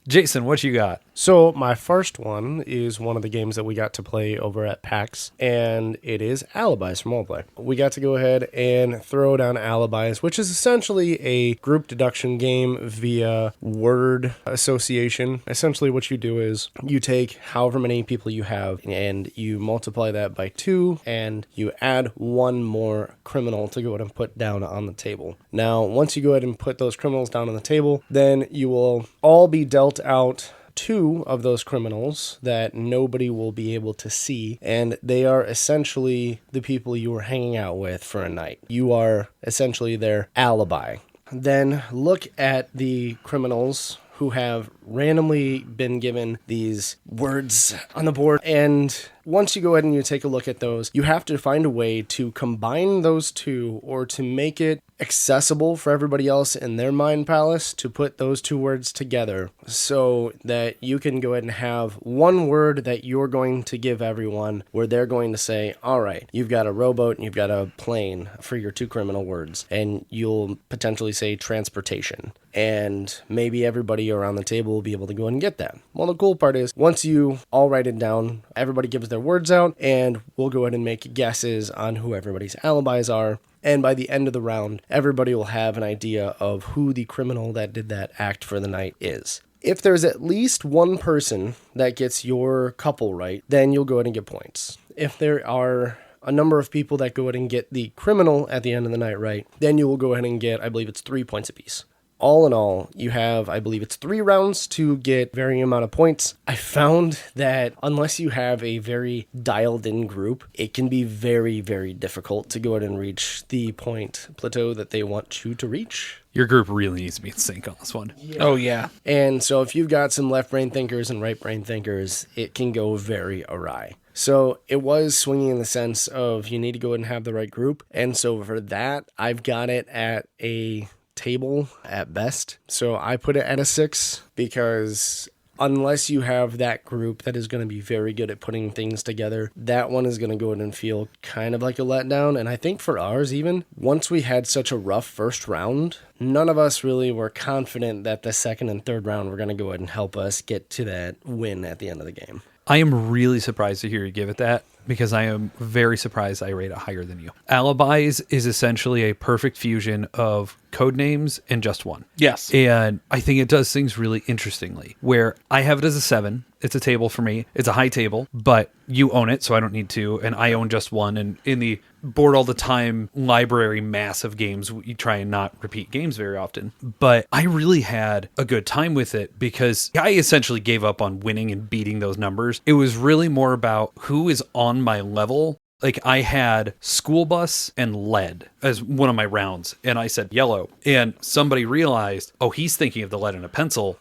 Jason, what you got? So my first one is one of the games that we got to play over at PAX, and it is Alibis from Roleplay. We got to go ahead and throw down Alibis, which is essentially a group deduction game via word association. Essentially what you do is you take however many people you have and you multiply that by 2, and you add one more criminal to go ahead and put down on the table. Now, once you go ahead and put those criminals down on the table, then you will all be dealt out 2 of those criminals that nobody will be able to see, and they are essentially the people you were hanging out with for a night. You are essentially their alibi. Then look at the criminals who have randomly been given these words on the board, and once you go ahead and you take a look at those, you have to find a way to combine those 2 or to make it accessible for everybody else in their mind palace to put those 2 words together so that you can go ahead and have one word that you're going to give everyone where they're going to say, all right, you've got a rowboat and you've got a plane for your 2 criminal words, and you'll potentially say transportation. And maybe everybody around the table will be able to go and get that. Well, the cool part is once you all write it down, everybody gives their words out, and we'll go ahead and make guesses on who everybody's alibis are. And by the end of the round, everybody will have an idea of who the criminal that did that act for the night is. If there's at least one person that gets your couple right, then you'll go ahead and get points. If there are a number of people that go ahead and get the criminal at the end of the night right, then you will go ahead and get, I believe it's 3 points apiece. All in all, you have, I believe it's 3 rounds to get varying amount of points. I found that unless you have a very dialed in group, it can be very, very difficult to go ahead and reach the point plateau that they want you to reach. Your group really needs to be in sync on this one. Yeah. Oh, yeah. And so if you've got some left brain thinkers and right brain thinkers, it can go very awry. So it was swinging in the sense of you need to go ahead and have the right group. And so for that, I've got it at a table at best. So I put it at a 6 because unless you have that group that is going to be very good at putting things together, that one is going to go in and feel kind of like a letdown. And I think for ours, even once we had such a rough first round, none of us really were confident that the second and third round were going to go ahead and help us get to that win at the end of the game. I am really surprised to hear you give it that, because I am very surprised I rate it higher than you. Alibis is essentially a perfect fusion of code names and just one. Yes. And I think it does things really interestingly, where I have it as a 7. It's a table for me. It's a high table, but you own it, so I don't need to, and I own just one. And in the board all the time library mass of games, you try and not repeat games very often. But I really had a good time with it because I essentially gave up on winning and beating those numbers. It was really more about who is on my level. Like I had school bus and lead as one of my rounds, and I said yellow, and somebody realized, oh, he's thinking of the lead in a pencil's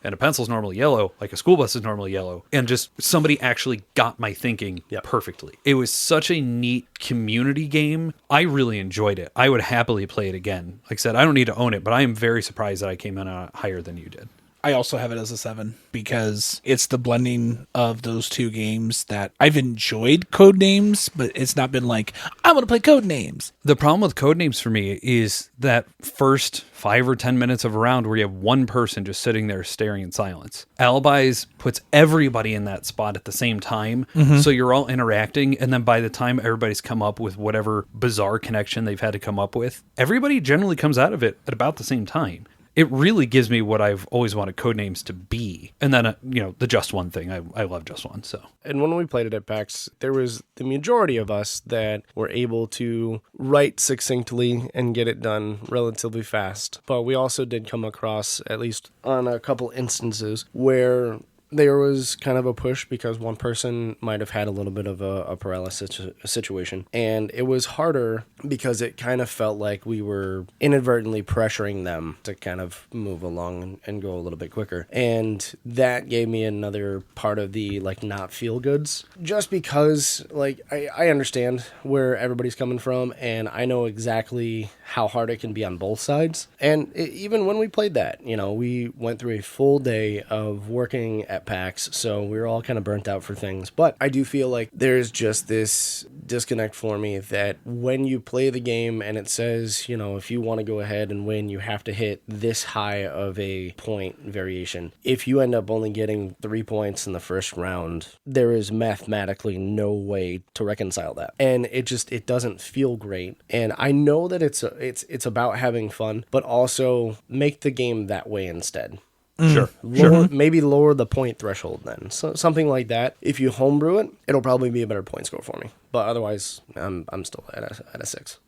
normally yellow, like a school bus is normally yellow, and just somebody actually got my thinking perfectly. It was such a neat community game. I really enjoyed it. I would happily play it again. Like I said, I don't need to own it, but I am very surprised that I came in higher than you did. I also have it as a 7 because it's the blending of those 2 games that I've enjoyed Codenames, but it's not been like, I want to play Codenames. The problem with Codenames for me is that first 5 or 10 minutes of a round where you have one person just sitting there staring in silence. Alibis puts everybody in that spot at the same time, so you're all interacting, and then by the time everybody's come up with whatever bizarre connection they've had to come up with, everybody generally comes out of it at about the same time. It really gives me what I've always wanted Codenames to be. And then, the Just One thing. I love Just One, so. And when we played it at PAX, there was the majority of us that were able to write succinctly and get it done relatively fast. But we also did come across, at least on a couple instances, where there was kind of a push because one person might have had a little bit of a paralysis situation. And it was harder because it kind of felt like we were inadvertently pressuring them to kind of move along and go a little bit quicker. And that gave me another part of the like not feel goods, just because like I understand where everybody's coming from, and I know exactly how hard it can be on both sides. And even when we played that, you know, we went through a full day of working at PAX, so we were all kind of burnt out for things. But I do feel like there's just this disconnect for me that when you play the game and it says, you know, if you want to go ahead and win, you have to hit this high of a point variation. If you end up only getting 3 points in the first round, there is mathematically no way to reconcile that. And it doesn't feel great. And I know that it's about having fun, but also make the game that way instead. Sure. Maybe lower the point threshold then. So something like that. If you homebrew it, it'll probably be a better point score for me. But otherwise, I'm still at a 6.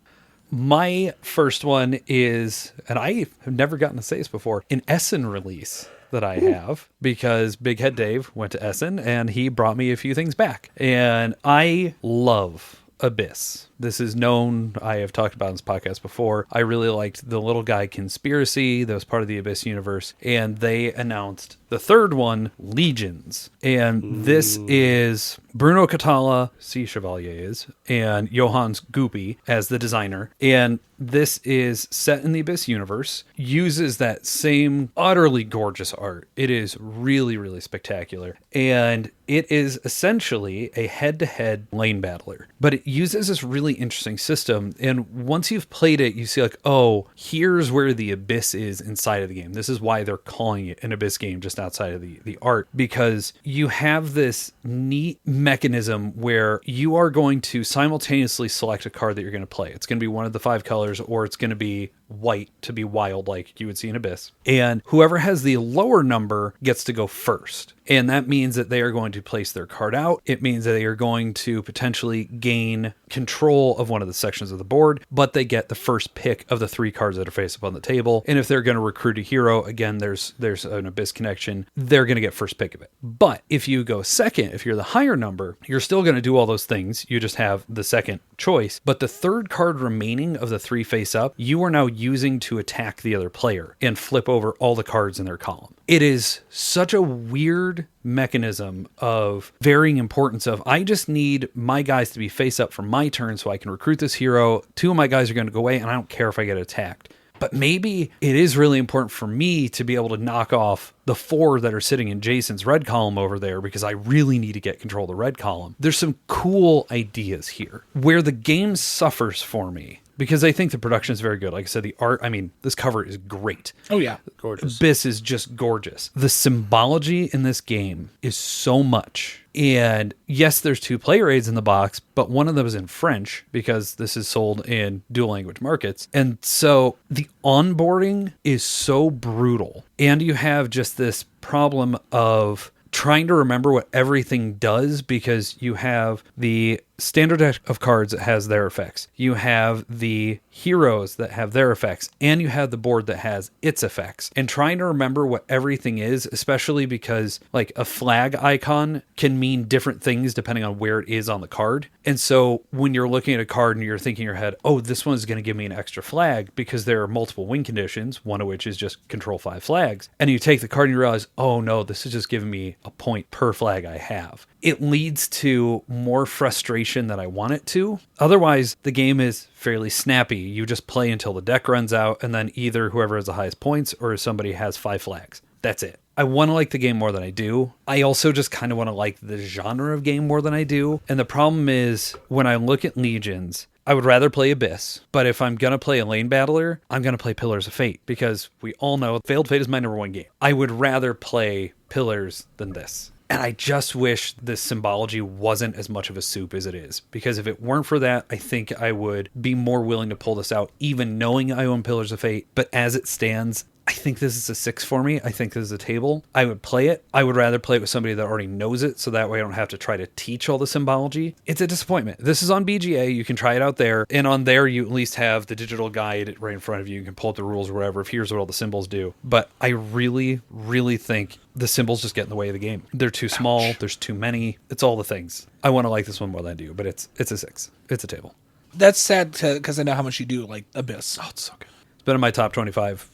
My first one is, and I have never gotten to say this before, an Essen release that I have, because Big Head Dave went to Essen and he brought me a few things back. And I love Abyss. This is known. I have talked about in this podcast before. I really liked the Little Guy Conspiracy. That was part of the Abyss universe. And they announced the third one, Legions. And this is Bruno Catala, Sea Chevalier is, and Johannes Goopy as the designer. And this is set in the Abyss universe, uses that same utterly gorgeous art. It is really, really spectacular. And it is essentially a head-to-head lane battler. But it uses this really interesting system. And once you've played it, you see like, oh, here's where the Abyss is inside of the game. This is why they're calling it an Abyss game just outside of the art, because you have this neat mechanism where you are going to simultaneously select a card that you're going to play. It's going to be one of the 5 colors, or it's going to be white to be wild like you would see in Abyss. And whoever has the lower number gets to go first. And that means that they are going to place their card out. It means that they are going to potentially gain control of one of the sections of the board, but they get the first pick of the 3 cards that are face up on the table. And if they're going to recruit a hero, again, there's an Abyss connection, they're going to get first pick of it. But if you go second, if you're the higher number, you're still going to do all those things. You just have the second choice. But the 3rd card remaining of the 3 face up, you are now using to attack the other player and flip over all the cards in their column. It is such a weird mechanism of varying importance of, I just need my guys to be face up for my turn so I can recruit this hero. 2 of my guys are going to go away and I don't care if I get attacked. But maybe it is really important for me to be able to knock off the 4 that are sitting in Jason's red column over there, because I really need to get control of the red column. There's some cool ideas here. Where the game suffers for me, because I think the production is very good. Like I said, the art, I mean, this cover is great. Oh, yeah. Gorgeous. Abyss is just gorgeous. The symbology in this game is so much. And yes, there's 2 player aids in the box, but one of them is in French because this is sold in dual language markets. And so the onboarding is so brutal. And you have just this problem of trying to remember what everything does, because you have the standard deck of cards that has their effects. You have the heroes that have their effects, and you have the board that has its effects. And trying to remember what everything is, especially because like a flag icon can mean different things depending on where it is on the card. And so when you're looking at a card and you're thinking in your head, oh, this one's going to give me an extra flag because there are multiple win conditions, one of which is just control 5 flags. And you take the card and you realize, oh no, this is just giving me a point per flag I have. It leads to more frustration than I want it to. Otherwise, the game is fairly snappy. You just play until the deck runs out, and then either whoever has the highest points or somebody has 5 flags. That's it. I want to like the game more than I do. I also just kind of want to like the genre of game more than I do. And the problem is, when I look at Legions, I would rather play Abyss, but if I'm going to play a lane battler, I'm going to play Pillars of Fate, because we all know Failed Fate is my number 1 game. I would rather play Pillars than this. And I just wish this symbology wasn't as much of a soup as it is, because if it weren't for that, I think I would be more willing to pull this out, even knowing I own Pillars of Fate. But as it stands, I think this is a 6 for me. I think this is a table. I would play it. I would rather play it with somebody that already knows it, so that way I don't have to try to teach all the symbology. It's a disappointment. This is on BGA. You can try it out there. And on there, you at least have the digital guide right in front of you. You can pull up the rules or whatever. If here's what all the symbols do. But I really, really think the symbols just get in the way of the game. They're too small. There's too many. It's all the things. I want to like this one more than I do, but it's a 6. It's a table. That's sad because I know how much you do like Abyss. Oh, it's so good. It's been in my top 25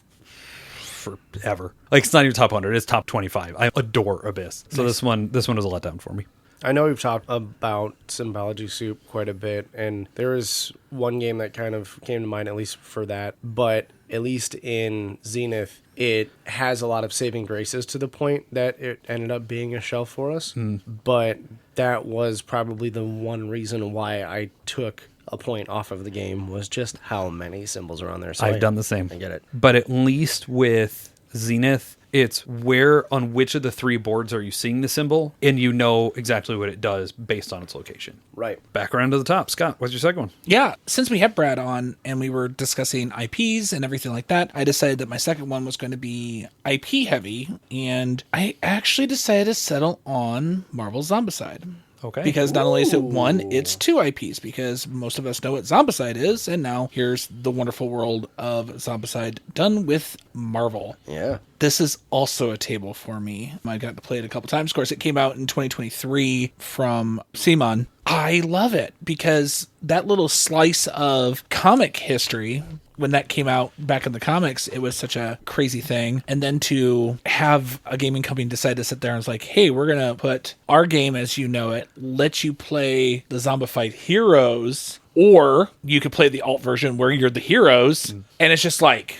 forever. Like, it's not even top 100. It's top 25. I adore Abyss. So Nice. this one was a letdown for me. I know we've talked about Symbology Soup quite a bit, and there is one game that kind of came to mind, at least for that, but at least in Zenith, it has a lot of saving graces to the point that it ended up being a shelf for us. But that was probably the one reason why I took a point off of the game, was just how many symbols are on there. So I've done the same. I get it. But at least with Zenith, it's where on which of the 3 boards are you seeing the symbol, and you know exactly what it does based on its location. Right. Back around to the top. Scott, what's your second one? Yeah, since we have Brad on and we were discussing IPs and everything like that, I decided that my second one was going to be IP heavy, and I actually decided to settle on Marvel Zombicide. Okay. Because not only is it one, it's 2 IPs, because most of us know what Zombicide is, and now here's the wonderful world of Zombicide done with Marvel. Yeah. This is also a table for me. I got to play it a couple times. Of course, it came out in 2023 from Simon. I love it because that little slice of comic history, when that came out back in the comics, it was such a crazy thing. And then to have a gaming company decide to sit there and was like, hey, we're going to put our game as you know it, let you play the Zombified Heroes, or you could play the alt version where you're the heroes. And it's just like,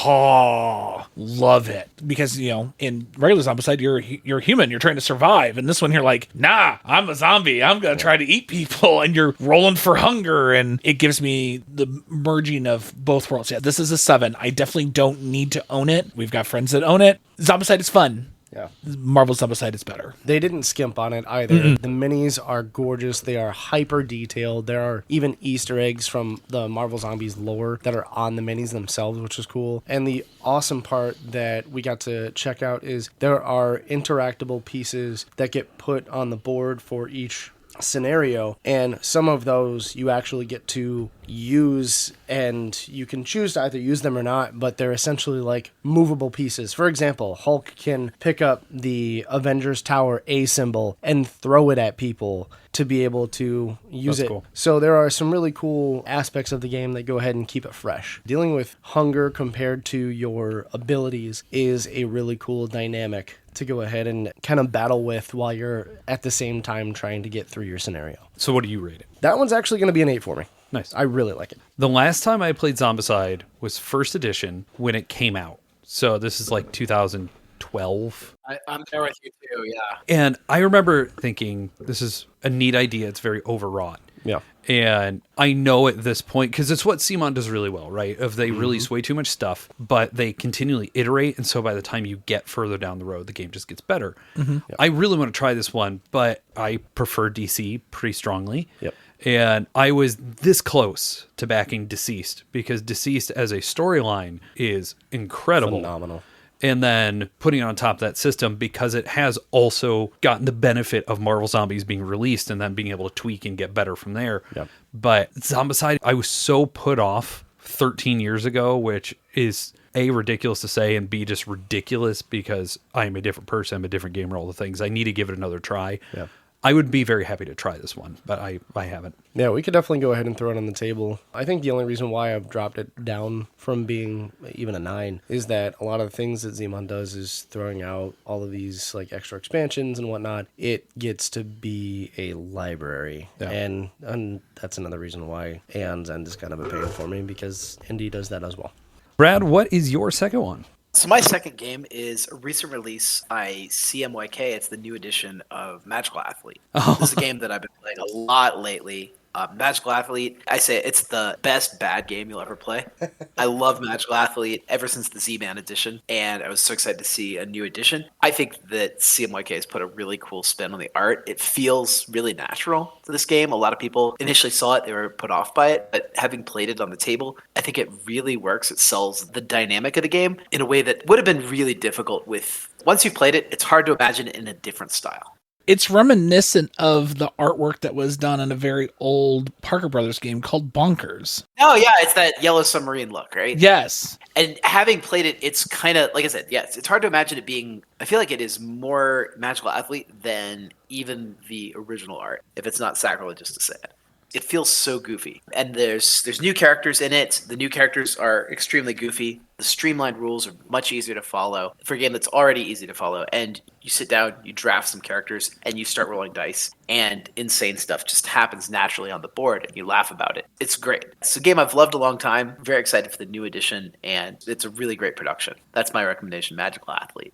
oh, love it. Because, you know, in regular Zombicide, you're human. You're trying to survive. And this one, you're like, nah, I'm a zombie. I'm going to try to eat people. And you're rolling for hunger. And it gives me the merging of both worlds. Yeah, this is a 7. I definitely don't need to own it. We've got friends that own it. Zombicide is fun. Yeah. Marvel Zombicide is better. They didn't skimp on it either. The minis are gorgeous. They are hyper detailed. There are even Easter eggs from the Marvel Zombies lore that are on the minis themselves, which is cool. And the awesome part that we got to check out is there are interactable pieces that get put on the board for each scenario, and some of those you actually get to use, and you can choose to either use them or not, but they're essentially like movable pieces. For example, Hulk can pick up the Avengers Tower A symbol and throw it at people to be able to use That's it. cool. So there are some really cool aspects of the game that go ahead and keep it fresh. Dealing with hunger compared to your abilities is a really cool dynamic to go ahead and kind of battle with while you're at the same time trying to get through your scenario. So what do you rate it? That one's actually going to be an 8 for me. Nice. I really like it. The last time I played Zombicide was first edition when it came out. So this is like 2012. I'm there with you too, yeah. And I remember thinking, this is a neat idea. It's very overwrought. Yeah. And I know at this point, because it's what Simon does really well, right? If they release way too much stuff, but they continually iterate. And so by the time you get further down the road, the game just gets better. Yep. I really want to try this one, but I prefer DC pretty strongly. Yep. And I was this close to backing Deceased, because Deceased as a storyline is incredible. Phenomenal. And then putting it on top of that system, because it has also gotten the benefit of Marvel Zombies being released and then being able to tweak and get better from there. Yep. But Zombicide, I was so put off 13 years ago, which is A, ridiculous to say, and B, just ridiculous because I am a different person. I'm a different gamer, all the things. I need to give it another try. Yeah. I would be very happy to try this one, but I haven't. Yeah, we could definitely go ahead and throw it on the table. I think the only reason why I've dropped it down from being even a 9 is that a lot of the things that Zeman does is throwing out all of these like extra expansions and whatnot. It gets to be a library. Yeah. And that's another reason why Aeon's End is kind of a pain for me, because Indie does that as well. Brad, what is your second one? So my second game is a recent release by CMYK. It's the new edition of Magical Athlete. This is a game that I've been playing a lot lately. Magical Athlete, I say it's the best bad game you'll ever play. I love Magical Athlete ever since the Z-Man edition, and I was so excited to see a new edition. I think that CMYK has put a really cool spin on the art. It feels really natural to this game. A lot of people initially saw it, they were put off by it, but having played it on the table, I think it really works. It sells the dynamic of the game in a way that would have been really difficult with... Once you've played it, it's hard to imagine it in a different style. It's reminiscent of the artwork that was done in a very old Parker Brothers game called Bonkers. Oh, yeah, it's that yellow submarine look, right? Yes. And having played it, it's kind of, like I said, yes, it's hard to imagine it being, I feel like it is more Magical Athlete than even the original art, if it's not sacrilegious to say it. It feels so goofy. And there's new characters in it. The new characters are extremely goofy. The streamlined rules are much easier to follow for a game that's already easy to follow. And you sit down, you draft some characters, and you start rolling dice. And insane stuff just happens naturally on the board, and you laugh about it. It's great. It's a game I've loved a long time. Very excited for the new edition, and it's a really great production. That's my recommendation, Magical Athlete.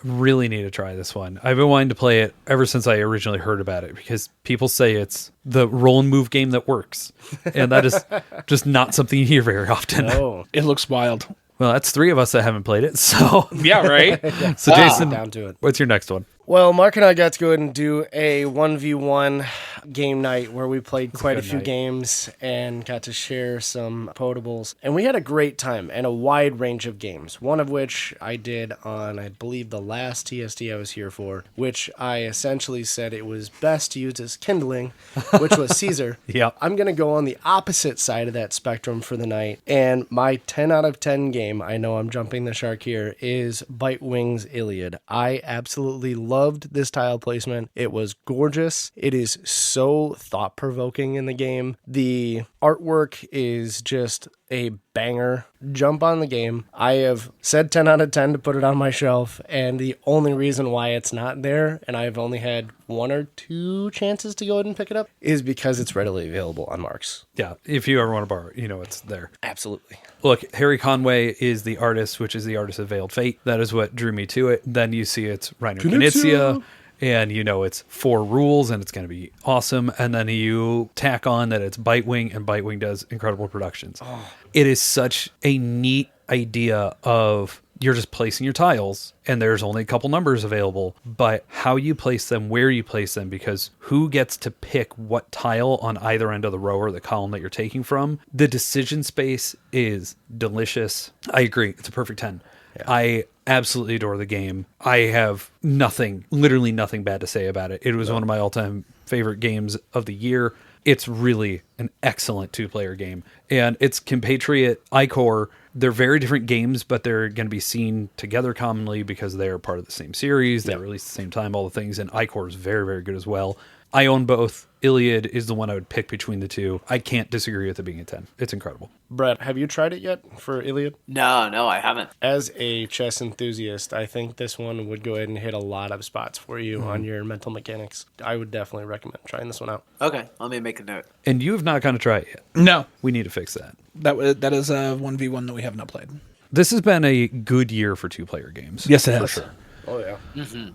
Really need to try this one. I've been wanting to play it ever since I originally heard about it because people say it's the roll and move game that works. And that is just not something you hear very often. Oh, It looks wild. Well, that's three of us that haven't played it. So, Yeah, right? so Jason, down to it. what's your next one? Well, Mark and I got to go ahead and do a 1v1 game night where we played quite a good few night. games and got to share some potables. And we had a great time and a wide range of games, one of which I did on, I believe, the last TSD I was here for, which I essentially said it was best to use as kindling, which was Caesar. Yep. I'm going to go on the opposite side of that spectrum for the night. And my 10 out of 10 game, I know I'm jumping the shark here, is Bite Wings Iliad. I absolutely loved this tile placement. It was gorgeous. It is so thought-provoking in the game. The artwork is just a banger. Jump on the game. I have said 10 out of 10 to put it on my shelf, and the only reason why it's not there, and I've only had one or two chances to go ahead and pick it up, is because it's readily available on Mark's. Yeah, if you ever want to borrow it, you know it's there. Absolutely. Look, Harry Conway is the artist, which is the artist of Veiled Fate. That is what drew me to it. Then you see it's Reiner Knizia, and you know it's 4 rules, and it's going to be awesome. And then you tack on that it's Bitewing, and Bitewing does incredible productions. Oh. It is such a neat idea of you're just placing your tiles, and there's only a couple numbers available, but how you place them, where you place them, because who gets to pick what tile on either end of the row or the column that you're taking from. The decision space is delicious. I agree. It's a perfect 10. Yeah. I absolutely adore the game. I have literally nothing bad to say about it. It was one of my all-time favorite games of the year. It's really an excellent 2-player game. And it's compatriot Icor. They're very different games, but they're going to be seen together commonly because they're part of the same series. They released at the same time, all the things. And Icor is very, very good as well. I own both. Iliad is the one I would pick between the two. I can't disagree with it being a 10. It's incredible. Brett, have you tried it yet for Iliad? No, I haven't. As a chess enthusiast, I think this one would go ahead and hit a lot of spots for you on your mental mechanics. I would definitely recommend trying this one out. Okay, let me make a note. And you have not gone to try it yet. No. We need to fix that. That is a 1v1 that we have not played. This has been a good year for 2-player games. Yes, it has. For sure. Oh, yeah. Mm-hmm.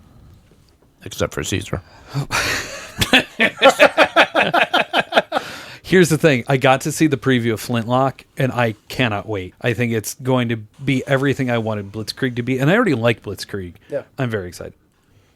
Except for Caesar. Here's the thing. I got to see the preview of Flintlock, and I cannot wait. I think it's going to be everything I wanted Blitzkrieg to be, and I already like Blitzkrieg. Yeah. I'm very excited.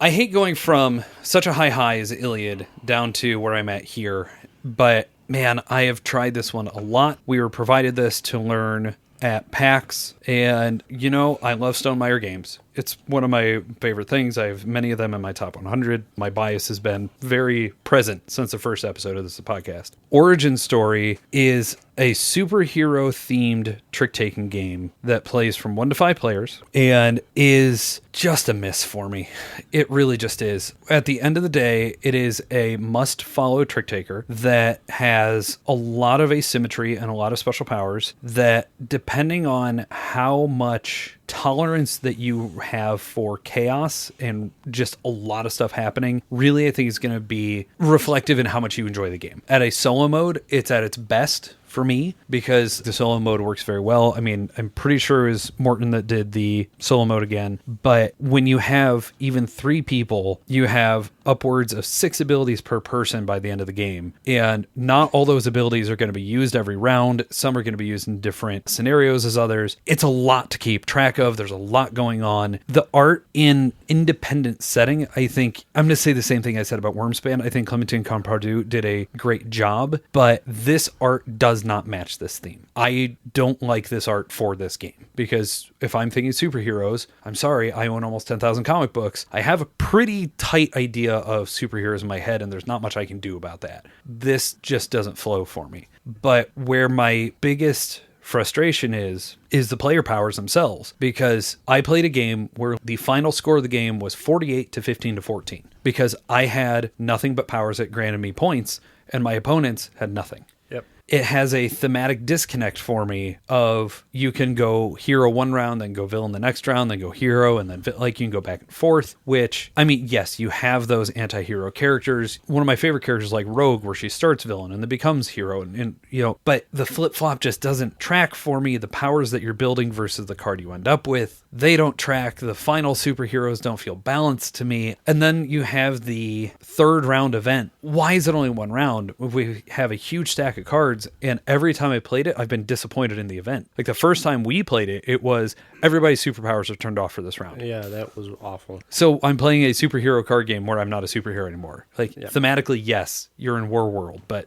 I hate going from such a high as Iliad down to where I'm at here, but man, I have tried this one a lot. We were provided this to learn at PAX, and you know, I love Stonemaier games. It's one of my favorite things. I have many of them in my top 100. My bias has been very present since the first episode of this podcast. Origin Story is a superhero-themed trick-taking game that plays from 1 to 5 players and is just a miss for me. It really just is. At the end of the day, it is a must-follow trick-taker that has a lot of asymmetry and a lot of special powers that, depending on how much tolerance that you have for chaos and just a lot of stuff happening, really I think is going to be reflective in how much you enjoy the game. At a solo mode, it's at its best for me because the solo mode works very well. I mean, I'm pretty sure it was Morton that did the solo mode again, but when you have even 3 people, you have upwards of 6 abilities per person by the end of the game. And not all those abilities are going to be used every round. Some are going to be used in different scenarios as others. It's a lot to keep track of. There's a lot going on. The art in independent setting, I think, I'm going to say the same thing I said about Wormspan. I think Clementine Campardu did a great job, but this art does not match this theme. I don't like this art for this game because if I'm thinking superheroes, I'm sorry, I own almost 10,000 comic books. I have a pretty tight idea of superheroes in my head, and there's not much I can do about that. This just doesn't flow for me. But where my biggest frustration is the player powers themselves, because I played a game where the final score of the game was 48 to 15 to 14 because I had nothing but powers that granted me points and my opponents had nothing. Yep. It has a thematic disconnect for me of you can go hero one round, then go villain the next round, then go hero, and then like you can go back and forth, which, I mean, yes, you have those anti-hero characters. One of my favorite characters like Rogue, where she starts villain and then becomes hero, and you know, but the flip-flop just doesn't track for me. The powers that you're building versus the card you end up with, they don't track. The final superheroes don't feel balanced to me. And then you have the 3rd round event. Why is it only 1 round? We have a huge stack of cards, and every time I played it, I've been disappointed in the event. Like the first time we played it, it was everybody's superpowers are turned off for this round. Yeah, that was awful. So I'm playing a superhero card game where I'm not a superhero anymore. Like thematically, yes, you're in War World, but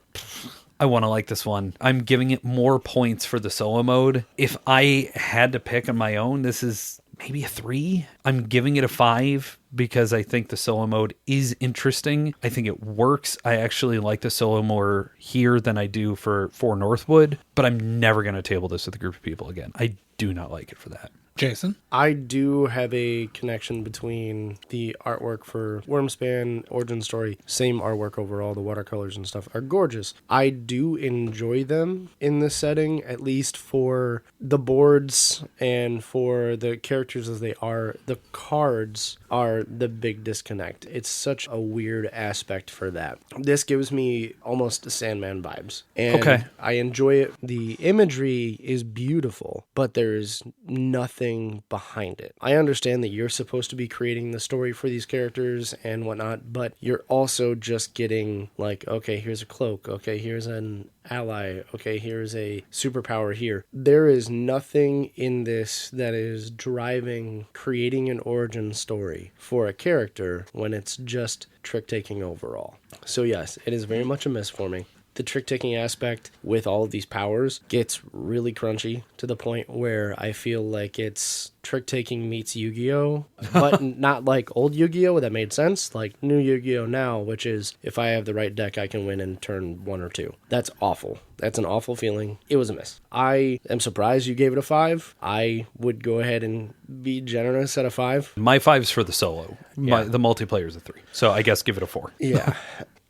I want to like this one. I'm giving it more points for the solo mode. If I had to pick on my own, this is maybe a 3. I'm giving it a 5 because I think the solo mode is interesting. I think it works. I actually like the solo more here than I do for Northwood, but I'm never going to table this with a group of people again. I do not like it for that. Jason? I do have a connection between the artwork for Wormspan, Origin Story, same artwork overall, the watercolors and stuff are gorgeous. I do enjoy them in this setting, at least for the boards and for the characters as they are. The cards are the big disconnect. It's such a weird aspect for that. This gives me almost Sandman vibes. And I enjoy it. The imagery is beautiful, but there's nothing behind it. I understand that you're supposed to be creating the story for these characters and whatnot, but you're also just getting like, okay, here's a cloak, okay, here's an ally, okay, here's a superpower here. There is nothing in this that is driving creating an origin story for a character when it's just trick-taking overall. So yes, it is very much a miss for me. The trick-taking aspect with all of these powers gets really crunchy to the point where I feel like it's trick-taking meets Yu-Gi-Oh! But not like old Yu-Gi-Oh! That made sense, like new Yu-Gi-Oh! Now, which is if I have the right deck, I can win in turn 1 or 2. That's awful. That's an awful feeling. It was a miss. I am surprised you gave it a 5. I would go ahead and be generous at a 5. My 5's for the solo. The multiplayer is a 3. So I guess give it a 4. Yeah.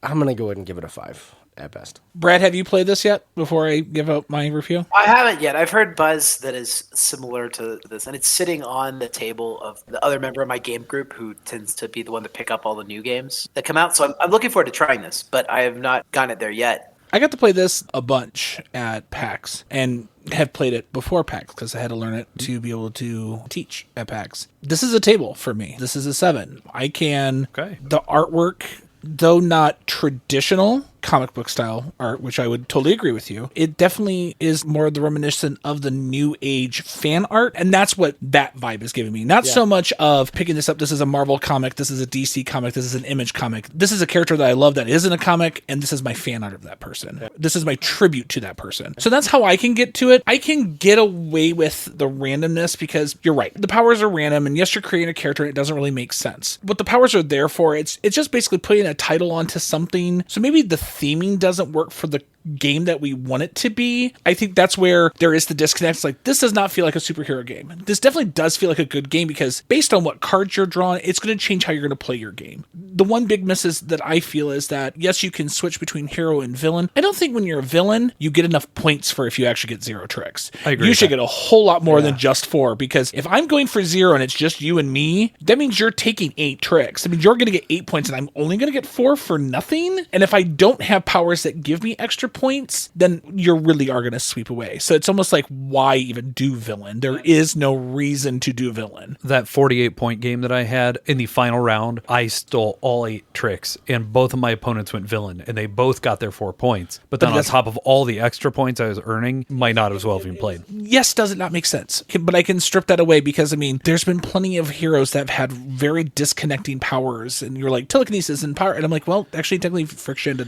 I'm going to go ahead and give it a 5. At best. Brad, have you played this yet before I give out my review? I haven't yet. I've heard buzz that is similar to this, and it's sitting on the table of the other member of my game group who tends to be the one to pick up all the new games that come out. So I'm looking forward to trying this, but I have not gotten it there yet. I got to play this a bunch at PAX and have played it before PAX because I had to learn it to be able to teach at PAX. This is a table for me. This is a 7. I can... Okay. The artwork, though not traditional comic book style art, which I would totally agree with you, it definitely is more the reminiscent of the new age fan art, and that's what that vibe is giving me. Not so much of picking this up, this is a Marvel comic, this is a DC comic, this is an Image comic, this is a character that I love that isn't a comic, and this is my fan art of that person. This is my tribute to that person. So that's how I can get to it. I can get away with the randomness because you're right, the powers are random, and yes, you're creating a character and it doesn't really make sense. What the powers are there for, it's just basically putting a title onto something. So maybe the theming doesn't work for the game that we want it to be. I think that's where there is the disconnect. It's like, this does not feel like a superhero game. This definitely does feel like a good game because based on what cards you're drawing, it's going to change how you're going to play your game. the one big miss is that I feel is that, yes, you can switch between hero and villain. I don't think when you're a villain, you get enough points for if you actually get 0 tricks. I agree. You should get a whole lot more than just 4, because if I'm going for 0 and it's just you and me, that means you're taking 8 tricks. I mean, you're going to get 8 points and I'm only going to get 4 for nothing. And if I don't have powers that give me extra points, then you really are going to sweep away. So it's almost like, why even do villain? There is no reason to do villain. That 48-point game that I had, in the final round, I stole all 8 tricks, and both of my opponents went villain, and they both got their 4 points. But then on top of all the extra points I was earning, might not as well have been played. Yes, does it not make sense? But I can strip that away because, I mean, there's been plenty of heroes that have had very disconnecting powers, and you're like, telekinesis and power, and I'm like, well, actually, technically, friction,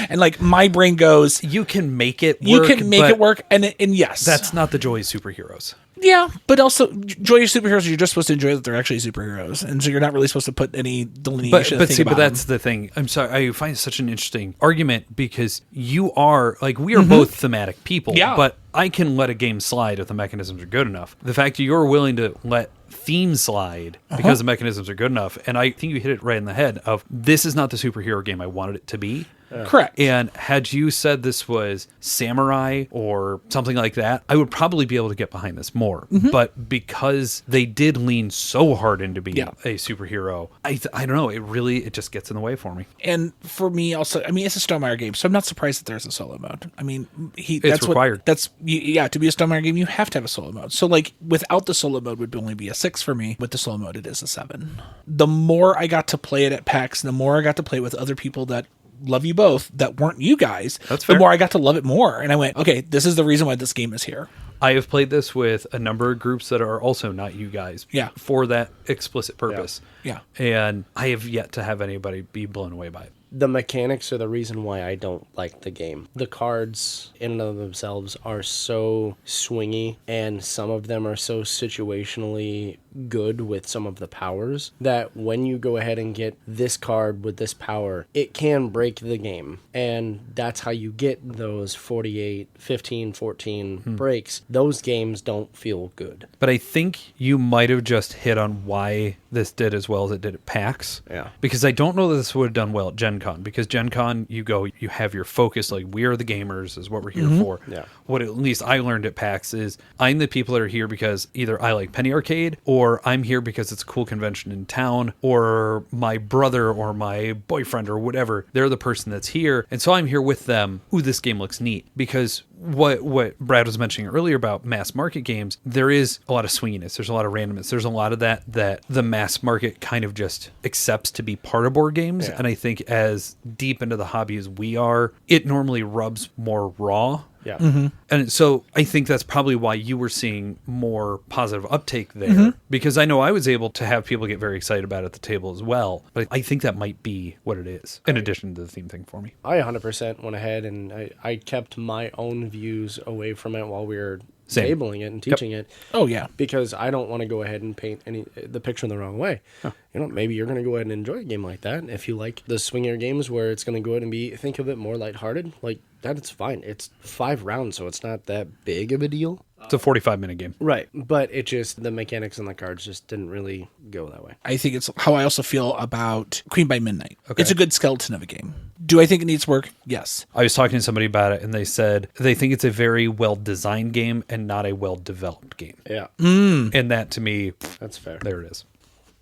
and like, my brain goes, You can make it work. You can make it work, and yes. That's not the joy of superheroes. Yeah, but also, joy of superheroes, you're just supposed to enjoy that they're actually superheroes, and so you're not really supposed to put any delineation. But that's the thing. I'm sorry, I find it such an interesting argument, because you are, like, we are both thematic people, but I can let a game slide if the mechanisms are good enough. The fact that you're willing to let theme slide because the mechanisms are good enough, and I think you hit it right in the head of, this is not the superhero game I wanted it to be. Correct. And had you said this was Samurai or something like that, I would probably be able to get behind this more. But because they did lean so hard into being a superhero, I don't know, it just gets in the way for me. And for me also, I mean, it's a Stonemaier game, so I'm not surprised that there's a solo mode. I mean, it's required. To be a Stonemaier game, you have to have a solo mode. So like, without the solo mode would only be a 6 for me. With the solo mode, it is a 7. The more I got to play it at PAX, the more I got to play with other people that love you both that weren't you guys, that's fair. The more I got to love it more. And I went, okay, this is the reason why this game is here. I have played this with a number of groups that are also not you guys for that explicit purpose. Yeah. And I have yet to have anybody be blown away by it. The mechanics are the reason why I don't like the game. The cards in and of themselves are so swingy, and some of them are so situationally good with some of the powers that when you go ahead and get this card with this power, it can break the game. And that's how you get those 48, 15, 14 breaks. Those games don't feel good. But I think you might have just hit on why this did as well as it did at PAX. Yeah. Because I don't know that this would have done well at Gen Con. Because Gen Con, you have your focus, like, we are the gamers is what we're here for. Yeah. What at least I learned at PAX is I'm the people that are here because either I like Penny Arcade, or I'm here because it's a cool convention in town, or my brother or my boyfriend or whatever, they're the person that's here. And so I'm here with them. Ooh, this game looks neat. Because what Brad was mentioning earlier about mass market games, there is a lot of swinginess. There's a lot of randomness. There's a lot of that the mass market kind of just accepts to be part of board games. Yeah. And I think as deep into the hobby as we are, it normally rubs more raw. Yeah. Mm-hmm. And so I think that's probably why you were seeing more positive uptake there, because I know I was able to have people get very excited about it at the table as well. But I think that might be what it is, in addition to the theme thing for me. I 100% went ahead and I kept my own views away from it while we were tabling it and teaching it. Oh, yeah. Because I don't want to go ahead and paint the picture in the wrong way. Huh. You know, maybe you're going to go ahead and enjoy a game like that. If you like the swingier games where it's going to go ahead and think of it more lighthearted, like that, it's fine. It's 5 rounds, so it's not that big of a deal. It's a 45-minute game. Right. But it just, the mechanics on the cards just didn't really go that way. I think it's how I also feel about Queen by Midnight. Okay. It's a good skeleton of a game. Do I think it needs work? Yes. I was talking to somebody about it, and they said they think it's a very well-designed game and not a well-developed game. Yeah. And that, to me, that's fair. There it is.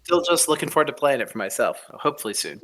Still just looking forward to playing it for myself. Hopefully soon.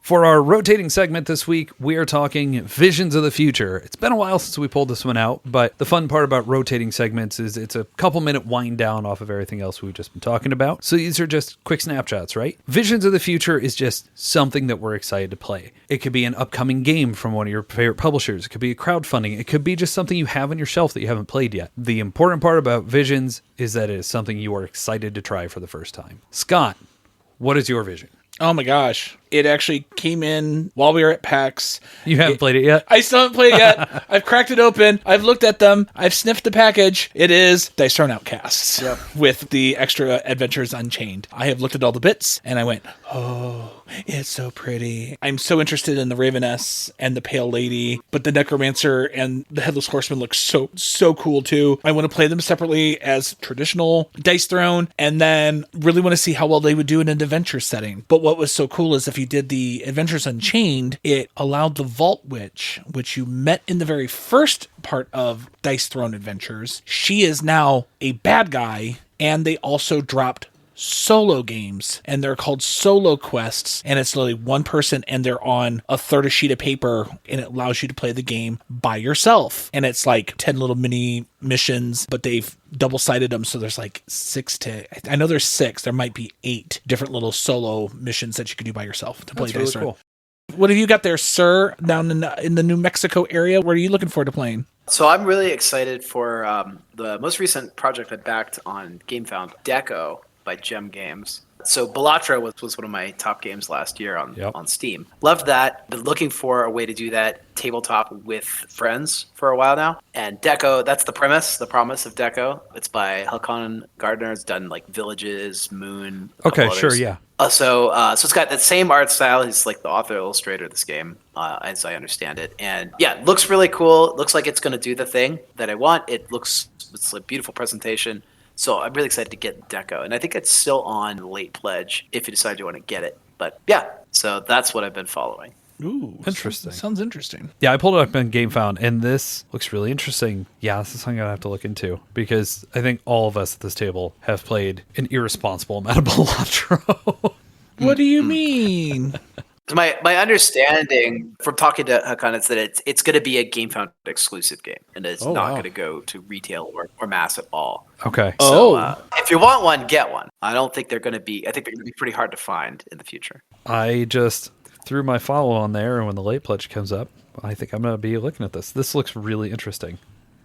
For our rotating segment this week, we are talking Visions of the Future. It's been a while since we pulled this one out, but the fun part about rotating segments is it's a couple-minute wind down off of everything else we've just been talking about. So these are just quick snapshots, right? Visions of the Future is just something that we're excited to play. It could be an upcoming game from one of your favorite publishers. It could be a crowdfunding. It could be just something you have on your shelf that you haven't played yet. The important part about Visions is that it is something you are excited to try for the first time. Scott, what is your vision? Oh my gosh. It actually came in while we were at PAX. You haven't played it yet? I still haven't played it yet. I've cracked it open. I've looked at them. I've sniffed the package. It is Dice Throne Outcasts with the extra Adventures Unchained. I have looked at all the bits and I went, oh, it's so pretty. I'm so interested in the Raveness and the Pale Lady, but the Necromancer and the Headless Horseman look so cool too. I want to play them separately as traditional Dice Throne and then really want to see how well they would do in an adventure setting. But what was so cool is if you did the Adventures Unchained, it allowed the Vault Witch, which you met in the very first part of Dice Throne Adventures. She is now a bad guy, and they also dropped solo games, and they're called solo quests, and it's literally one person and they're on a third of sheet of paper, and it allows you to play the game by yourself. And it's like 10 little mini missions, but they've double-sided them, so there's like 6 to, I know there's 6, there might be 8 different little solo missions that you can do by yourself to play Dice Throne. Cool. What have you got there, sir, down in the New Mexico area? What are you looking forward to playing? So I'm really excited for the most recent project I backed on Gamefound, Deco by Gem Games. So Balatro was one of my top games last year on Steam. Loved that. Been looking for a way to do that tabletop with friends for a while now. And Deco, that's the promise of Deco. It's by Helcon Gardner. It's done like Villages, Moon. Okay, sure, yeah. So it's got that same art style. He's like the author illustrator of this game, as I understand it. And yeah, it looks really cool. It looks like it's going to do the thing that I want. It's a beautiful presentation. So I'm really excited to get Deco. And I think it's still on late pledge if you decide you want to get it. But yeah, so that's what I've been following. Ooh, interesting. Sounds interesting. Yeah, I pulled it up in Gamefound, and this looks really interesting. Yeah, this is something I have to look into, because I think all of us at this table have played an irresponsible amount of Balatro. What do you mean? My understanding from talking to Hakan is that it's going to be a Gamefound exclusive game, and it's not going to go to retail or mass at all. Okay. So if you want one, get one. I think they're going to be pretty hard to find in the future. I just threw my follow on there, and when the late pledge comes up, I think I'm going to be looking at this. This looks really interesting.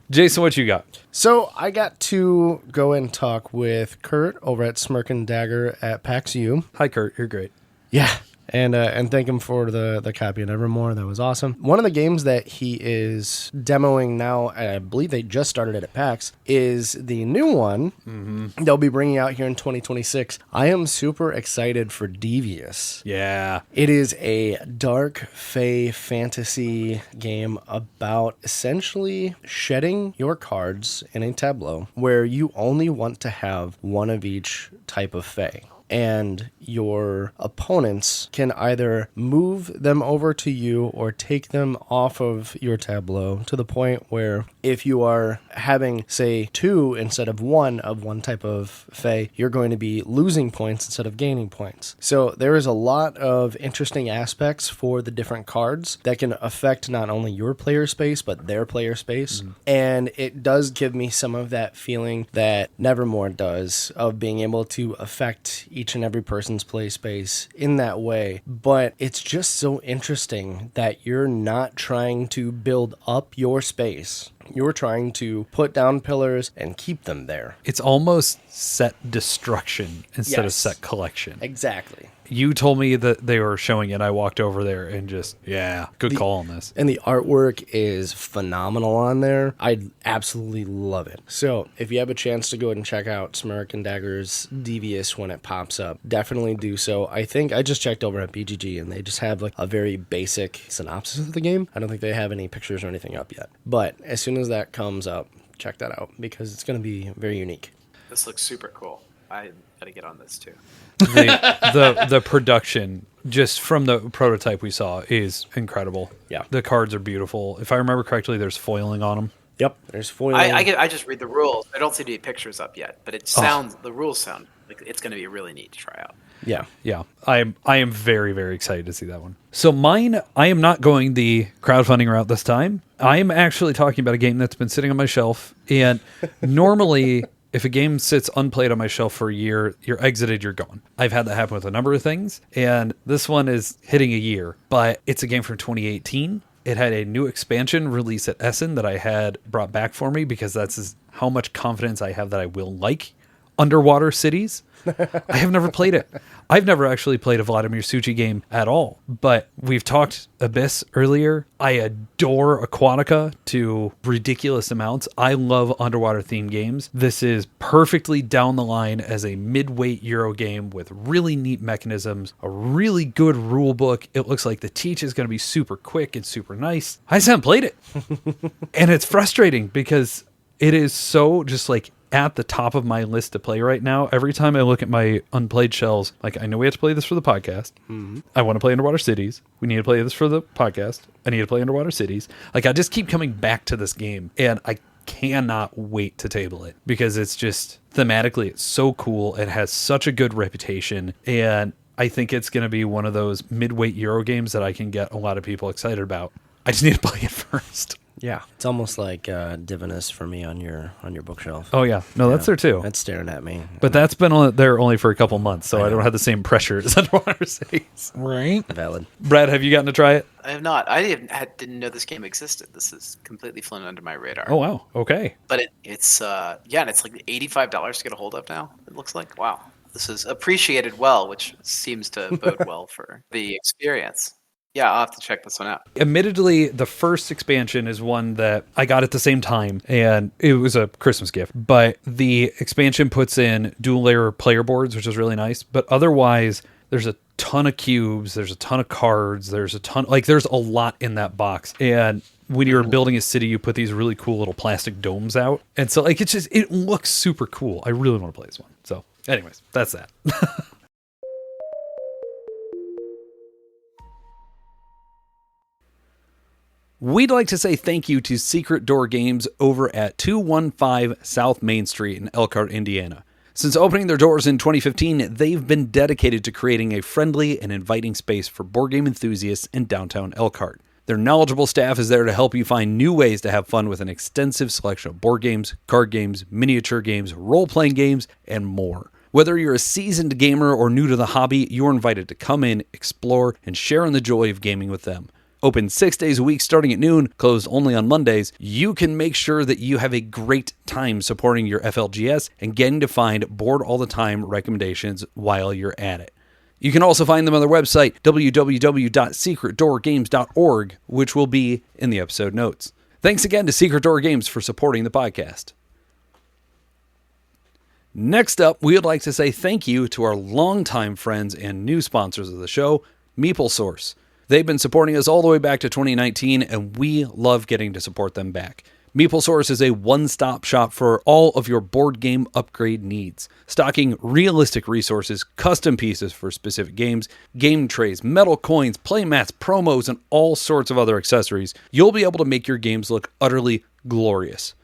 Jason, what you got? So I got to go and talk with Kurt over at Smirk and Dagger at PAX U. Hi, Kurt. You're great. Yeah. And thank him for the copy of Nevermore. That was awesome. One of the games that he is demoing now, and I believe they just started it at PAX, is the new one they'll be bringing out here in 2026. I am super excited for Devious. Yeah. It is a dark fae fantasy game about essentially shedding your cards in a tableau where you only want to have one of each type of fae. And your opponents can either move them over to you or take them off of your tableau to the point where if you are having, say, 2 instead of 1 of one type of fae, you're going to be losing points instead of gaining points. So there is a lot of interesting aspects for the different cards that can affect not only your player space, but their player space. And it does give me some of that feeling that Nevermore does of being able to affect each and every person's play space in that way. But it's just so interesting that you're not trying to build up your space. You're trying to put down pillars and keep them there. It's almost set destruction instead of set collection. Exactly. You told me that they were showing it. I walked over there and just, good call on this. And the artwork is phenomenal on there. I absolutely love it. So if you have a chance to go ahead and check out Smirk and Dagger's Devious when it pops up, definitely do so. I think I just checked over at BGG and they just have like a very basic synopsis of the game. I don't think they have any pictures or anything up yet. But as soon as that comes up, check that out because it's going to be very unique. This looks super cool. I gotta get on this too. The production just from the prototype we saw is incredible. Yeah, the cards are beautiful. If I remember correctly, there's foiling on them. Yep, there's foiling. I just read the rules. I don't see any pictures up yet, but the rules sound like it's going to be really neat to try out. Yeah. I am very, very excited to see that one. So mine, I am not going the crowdfunding route this time. I am actually talking about a game that's been sitting on my shelf, and normally, if a game sits unplayed on my shelf for a year, you're exited, you're gone. I've had that happen with a number of things, and this one is hitting a year, but it's a game from 2018. It had a new expansion release at Essen that I had brought back for me because that's how much confidence I have that I will like Underwater Cities. I have never played it. I've never actually played a Vladimir Suchi game at all, but we've talked Abyss earlier. I adore Aquatica to ridiculous amounts. I love underwater themed games. This is perfectly down the line as a mid-weight Euro game with really neat mechanisms, a really good rule book. It looks like the teach is going to be super quick and super nice. I just haven't played it. And it's frustrating because it is so just like at the top of my list to play right now. Every time I look at my unplayed shells, like, I know we have to play this for the podcast. Mm-hmm. I want to play Underwater Cities. We need to play this for the podcast. I need to play Underwater Cities. Like, I just keep coming back to this game, and I cannot wait to table it because it's just thematically, it's so cool. It has such a good reputation, and I think it's going to be one of those mid-weight Euro games that I can get a lot of people excited about. I just need to play it first. Yeah, it's almost like Divinus for me on your bookshelf. Oh yeah, no, that's there too. That's staring at me. But that's been there only for a couple months, so I don't have the same pressure as Underwater Cities. Right. Valid. Brad, have you gotten to try it? I have not. I didn't know this game existed. This is completely flown under my radar. Oh wow, okay. But it's and it's like $85 to get a hold of now. It looks like, wow, this is appreciated well, which seems to bode well for the experience. Yeah, I'll have to check this one out. Admittedly, the first expansion is one that I got at the same time, and it was a Christmas gift. But the expansion puts in dual-layer player boards, which is really nice. But otherwise, there's a ton of cubes, there's a ton of cards, there's a lot in that box. And when you're building a city, you put these really cool little plastic domes out. And so, like, it looks super cool. I really want to play this one. So, anyways, that's that. We'd like to say thank you to Secret Door Games over at 215 South Main Street in Elkhart, Indiana. Since opening their doors in 2015, they've been dedicated to creating a friendly and inviting space for board game enthusiasts in downtown Elkhart. Their knowledgeable staff is there to help you find new ways to have fun with an extensive selection of board games, card games, miniature games, role-playing games, and more. Whether you're a seasoned gamer or new to the hobby, you're invited to come in, explore, and share in the joy of gaming with them. Open 6 days a week starting at noon, closed only on Mondays, you can make sure that you have a great time supporting your FLGS and getting to find Board All the Time recommendations while you're at it. You can also find them on their website, www.secretdoorgames.org, which will be in the episode notes. Thanks again to Secret Door Games for supporting the podcast. Next up, we would like to say thank you to our longtime friends and new sponsors of the show, Meeple Source. They've been supporting us all the way back to 2019, and we love getting to support them back. Meeple Source is a one-stop shop for all of your board game upgrade needs, stocking realistic resources, custom pieces for specific games, game trays, metal coins, playmats, promos, and all sorts of other accessories. You'll be able to make your games look utterly glorious.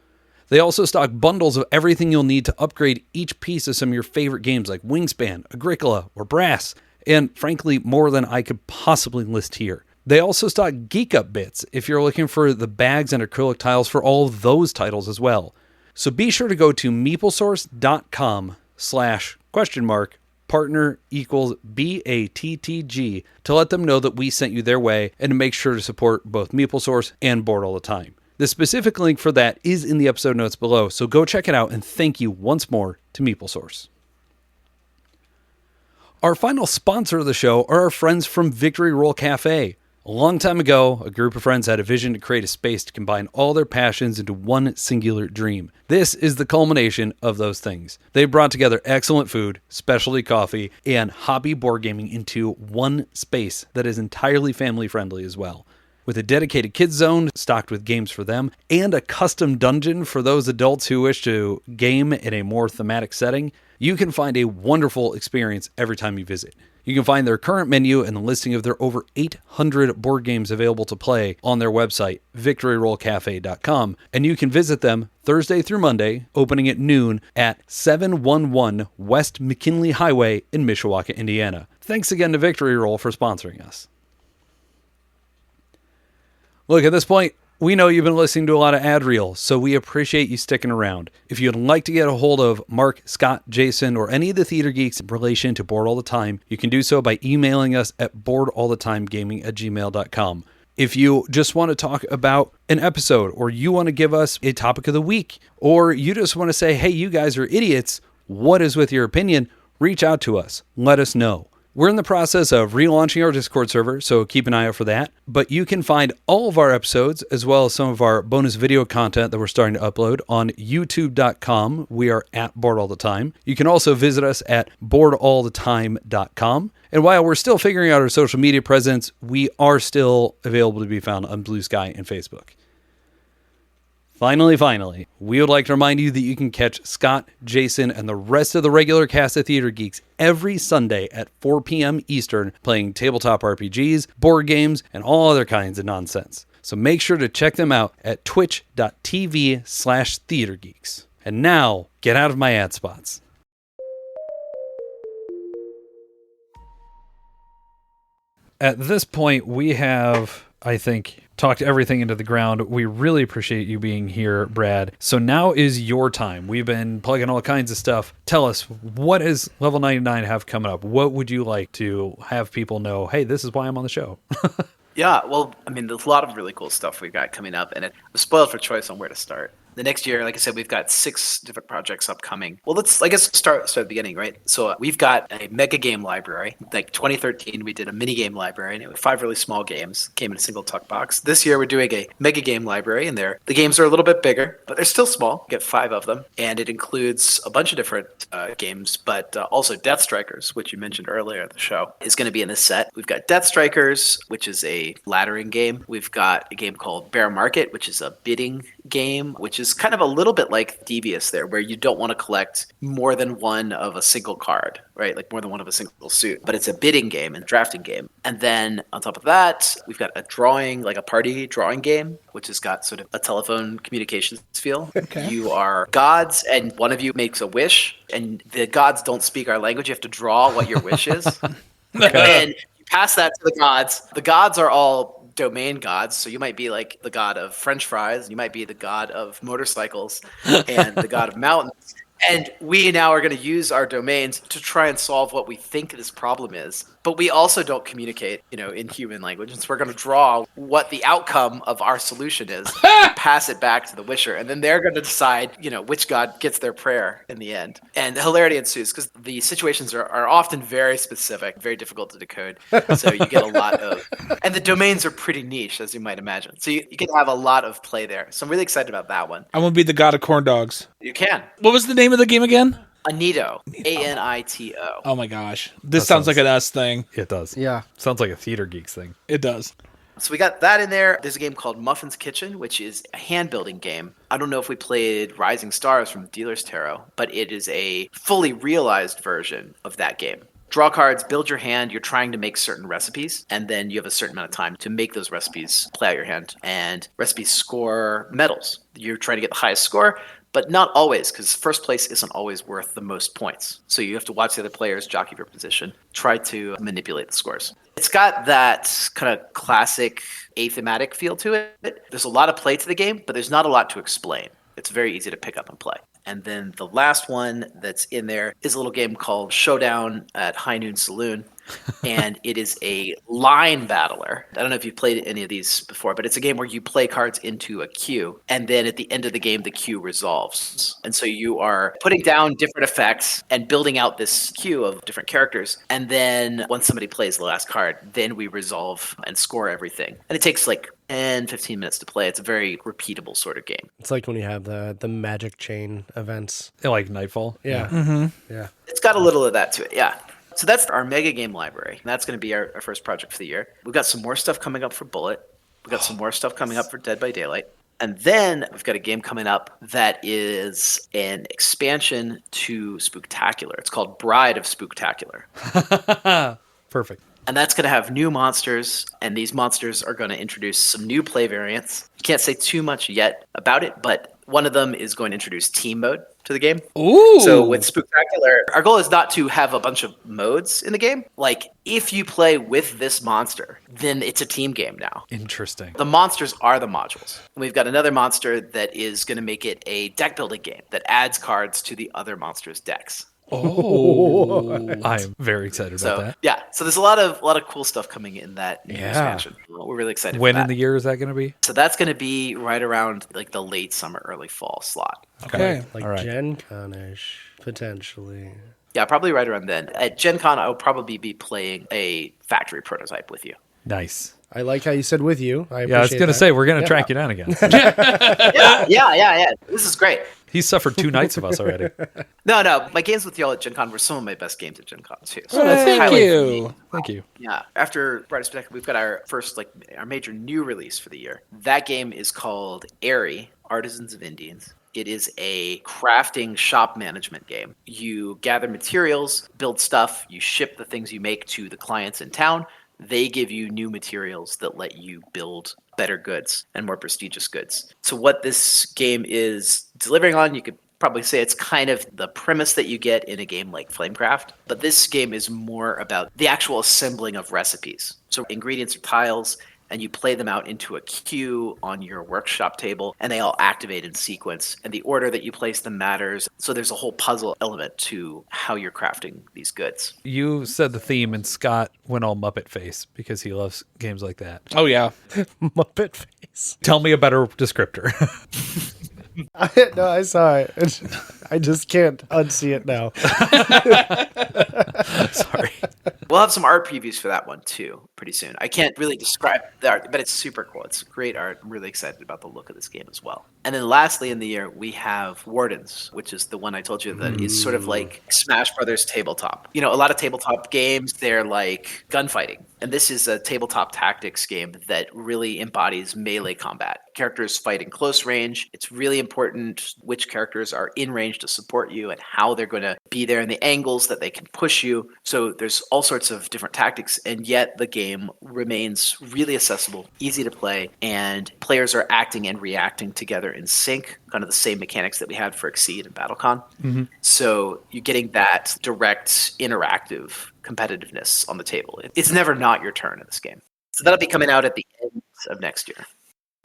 They also stock bundles of everything you'll need to upgrade each piece of some of your favorite games like Wingspan, Agricola, or Brass, and frankly, more than I could possibly list here. They also stock Geek Up bits if you're looking for the bags and acrylic tiles for all of those titles as well. So be sure to go to meeplesource.com/partner equals BATTG to let them know that we sent you their way and to make sure to support both Meeple Source and Board All the Time. The specific link for that is in the episode notes below, so go check it out and thank you once more to Meeple Source. Our final sponsor of the show are our friends from Victory Roll Cafe. A long time ago, a group of friends had a vision to create a space to combine all their passions into one singular dream. This is the culmination of those things. They brought together excellent food, specialty coffee, and hobby board gaming into one space that is entirely family friendly as well. With a dedicated kids zone stocked with games for them and a custom dungeon for those adults who wish to game in a more thematic setting, you can find a wonderful experience every time you visit. You can find their current menu and the listing of their over 800 board games available to play on their website, victoryrollcafe.com, and you can visit them Thursday through Monday, opening at noon at 711 West McKinley Highway in Mishawaka, Indiana. Thanks again to Victory Roll for sponsoring us. Look, at this point, we know you've been listening to a lot of ad reels, so we appreciate you sticking around. If you'd like to get a hold of Mark, Scott, Jason, or any of the theater geeks in relation to Board All the Time, you can do so by emailing us at boardallthetimegaming@gmail.com. If you just want to talk about an episode, or you want to give us a topic of the week, or you just want to say, hey, you guys are idiots, What is with your opinion? Reach out to us. Let us know. We're in the process of relaunching our Discord server, so keep an eye out for that. But you can find all of our episodes, as well as some of our bonus video content that we're starting to upload on youtube.com. We are at Board All the Time. You can also visit us at boardallthetime.com. And while we're still figuring out our social media presence, we are still available to be found on Blue Sky and Facebook. Finally, we would like to remind you that you can catch Scott, Jason, and the rest of the regular cast of Theater Geeks every Sunday at 4 p.m. Eastern, playing tabletop RPGs, board games, and all other kinds of nonsense. So make sure to check them out at twitch.tv/theatergeeks. And now, get out of my ad spots. At this point, we have, I think, talked everything into the ground. We really appreciate you being here, Brad. So now is your time. We've been plugging all kinds of stuff. Tell us, what does Level 99 have coming up? What would you like to have people know? Hey, this is why I'm on the show. Yeah, well, I mean, there's a lot of really cool stuff we've got coming up, and I'm spoiled for choice on where to start. The next year, like I said, we've got 6 different projects upcoming. Well, I guess start at the beginning, right? So we've got a mega game library. Like 2013, we did a mini game library, and it was 5 really small games, came in a single tuck box. This year, we're doing a mega game library, and the games are a little bit bigger, but they're still small. We get 5 of them, and it includes a bunch of different games, but also Death Strikers, which you mentioned earlier in the show, is going to be in this set. We've got Death Strikers, which is a laddering game. We've got a game called Bear Market, which is a bidding game, which is kind of a little bit like Devious there, where you don't want to collect more than one of a single card, right? Like more than one of a single suit. But it's a bidding game and drafting game. And then on top of that, we've got a drawing, like a party drawing game, which has got sort of a telephone communications feel. Okay. You are gods, and one of you makes a wish, and the gods don't speak our language. You have to draw what your wish is. And you pass that to the gods. The gods are all domain gods, so you might be like the god of French fries, you might be the god of motorcycles, and the god of mountains. And we now are going to use our domains to try and solve what we think this problem is. But we also don't communicate, in human language. And so we're going to draw what the outcome of our solution is, and pass it back to the wisher. And then they're going to decide, which god gets their prayer in the end. And the hilarity ensues because the situations are often very specific, very difficult to decode. So you get a lot of... And the domains are pretty niche, as you might imagine. So you can have a lot of play there. So I'm really excited about that one. I'm going to be the god of corn dogs. You can. What was the name of the game again? Anito. A-N-I-T-O. Oh my gosh. This sounds like an us thing. It does. Yeah. Sounds like a Theater Geeks thing. It does. So we got that in there. There's a game called Muffin's Kitchen, which is a hand-building game. I don't know if we played Rising Stars from Dealer's Tarot, but it is a fully realized version of that game. Draw cards, build your hand, you're trying to make certain recipes, and then you have a certain amount of time to make those recipes play out your hand. And recipes score medals. You're trying to get the highest score, but not always, because first place isn't always worth the most points. So you have to watch the other players jockey for position, try to manipulate the scores. It's got that kind of classic athematic feel to it. There's a lot of play to the game, but there's not a lot to explain. It's very easy to pick up and play. And then the last one that's in there is a little game called Showdown at High Noon Saloon. And it is a line battler. I don't know if you've played any of these before, but it's a game where you play cards into a queue. And then at the end of the game, the queue resolves. And so you are putting down different effects and building out this queue of different characters. And then once somebody plays the last card, then we resolve and score everything. And it takes like 10-15 minutes to play. It's a very repeatable sort of game. It's like when you have the magic chain events. Like Nightfall. Yeah. Mm-hmm. Yeah. It's got a little of that to it, yeah. So that's our mega game library. That's going to be our first project for the year. We've got some more stuff coming up for Bullet. We've got some more stuff coming up for Dead by Daylight. And then we've got a game coming up that is an expansion to Spooktacular. It's called Bride of Spooktacular. Perfect. And that's going to have new monsters, and these monsters are going to introduce some new play variants. Can't say too much yet about it, but one of them is going to introduce team mode to the game. Ooh. So with Spooktacular, our goal is not to have a bunch of modes in the game. Like, if you play with this monster, then it's a team game now. Interesting. The monsters are the modules. We've got another monster that is going to make it a deck building game that adds cards to the other monsters' decks. Oh. I am very excited about So that. yeah, so there's a lot of cool stuff coming in that new Yeah. expansion. We're really excited. When for that. in the year is that going to be? So that's going to be right around like the late summer, early fall slot. Okay. Like All right. Gen Con-ish, potentially. Yeah, probably right around then. At Gen Con, I will probably be playing a factory prototype with you. Nice. I like how you said with you. I Yeah, I was appreciate going to that. say, we're going to track you down again. Yeah. This is great. He's suffered 2 nights of us already. No, my games with y'all at Gen Con were some of my best games at Gen Con too. So Oh, that's a thank highlight for me. you. Thank you. Yeah. After Brightest Spectacle, we've got our first, our major new release for the year. That game is called Airy, Artisans of Indians. It is a crafting shop management game. You gather materials, build stuff, you ship the things you make to the clients in town. They give you new materials that let you build better goods and more prestigious goods. So what this game is delivering on, you could probably say it's kind of the premise that you get in a game like Flamecraft, but this game is more about the actual assembling of recipes. So ingredients are tiles, and you play them out into a queue on your workshop table, and they all activate in sequence, and the order that you place them matters. So there's a whole puzzle element to how you're crafting these goods. You said the theme, and Scott went all Muppet face because he loves games like that. Oh, yeah. Muppet face. Tell me a better descriptor. No, I saw it. I just can't unsee it now. Sorry. We'll have some art previews for that one too pretty soon. I can't really describe the art, but it's super cool. It's great art. I'm really excited about the look of this game as well. And then lastly in the year, we have Wardens, which is the one I told you that is sort of like Smash Brothers tabletop. You know, a lot of tabletop games, they're like gunfighting. And this is a tabletop tactics game that really embodies melee combat. Characters fight in close range. It's really important which characters are in range to support you and how they're going to be there and the angles that they can push you. So there's all sorts of different tactics, and yet the game remains really accessible, easy to play, and players are acting and reacting together in sync, kind of the same mechanics that we had for Exceed and BattleCon. Mm-hmm. So you're getting that direct, interactive competitiveness on the table. It's never not your turn in this game. So that'll be coming out at the end of next year.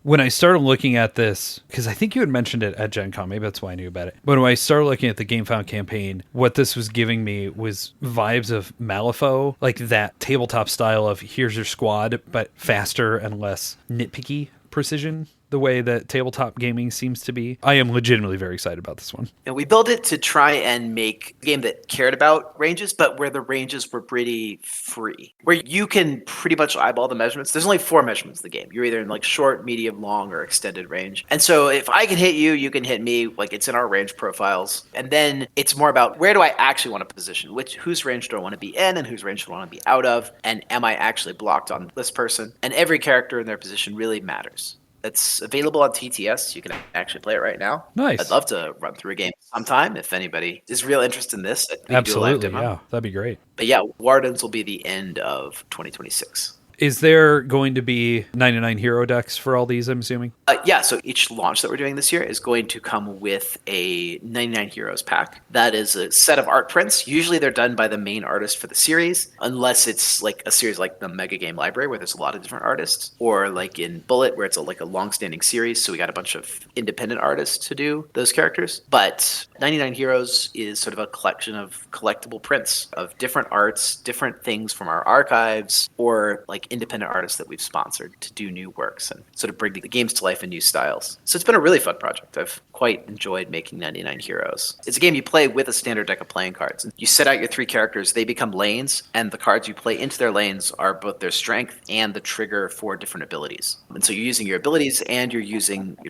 When I started looking at this, because I think you had mentioned it at Gen Con, maybe that's why I knew about it. But when I started looking at the Gamefound campaign, what this was giving me was vibes of Malifaux, like that tabletop style of here's your squad, but faster and less nitpicky precision, the way that tabletop gaming seems to be. I am legitimately very excited about this one. And we built it to try and make a game that cared about ranges, but where the ranges were pretty free, where you can pretty much eyeball the measurements. There's only 4 measurements in the game. You're either in like short, medium, long, or extended range. And so if I can hit you, you can hit me. Like it's in our range profiles. And then it's more about where do I actually want to position? Whose range do I want to be in and whose range do I want to be out of? And am I actually blocked on this person? And every character in their position really matters. It's available on TTS. You can actually play it right now. Nice. I'd love to run through a game sometime if anybody is real interested in this. We can do a live Absolutely, demo. yeah. That'd be great. But yeah, Wardens will be the end of 2026. Is there going to be 99 hero decks for all these, I'm assuming? Yeah, so each launch that we're doing this year is going to come with a 99 Heroes pack. That is a set of art prints. Usually they're done by the main artist for the series, unless it's like a series like the Mega Game Library where there's a lot of different artists, or like in Bullet where it's like a long-standing series, so we got a bunch of independent artists to do those characters. But 99 Heroes is sort of a collection of collectible prints of different arts, different things from our archives, or like independent artists that we've sponsored to do new works and sort of bring the games to life in new styles. So it's been a really fun project. I've quite enjoyed making 99 Heroes. It's a game you play with a standard deck of playing cards. You set out your 3 characters, they become lanes, and the cards you play into their lanes are both their strength and the trigger for different abilities. And so you're using your abilities and you're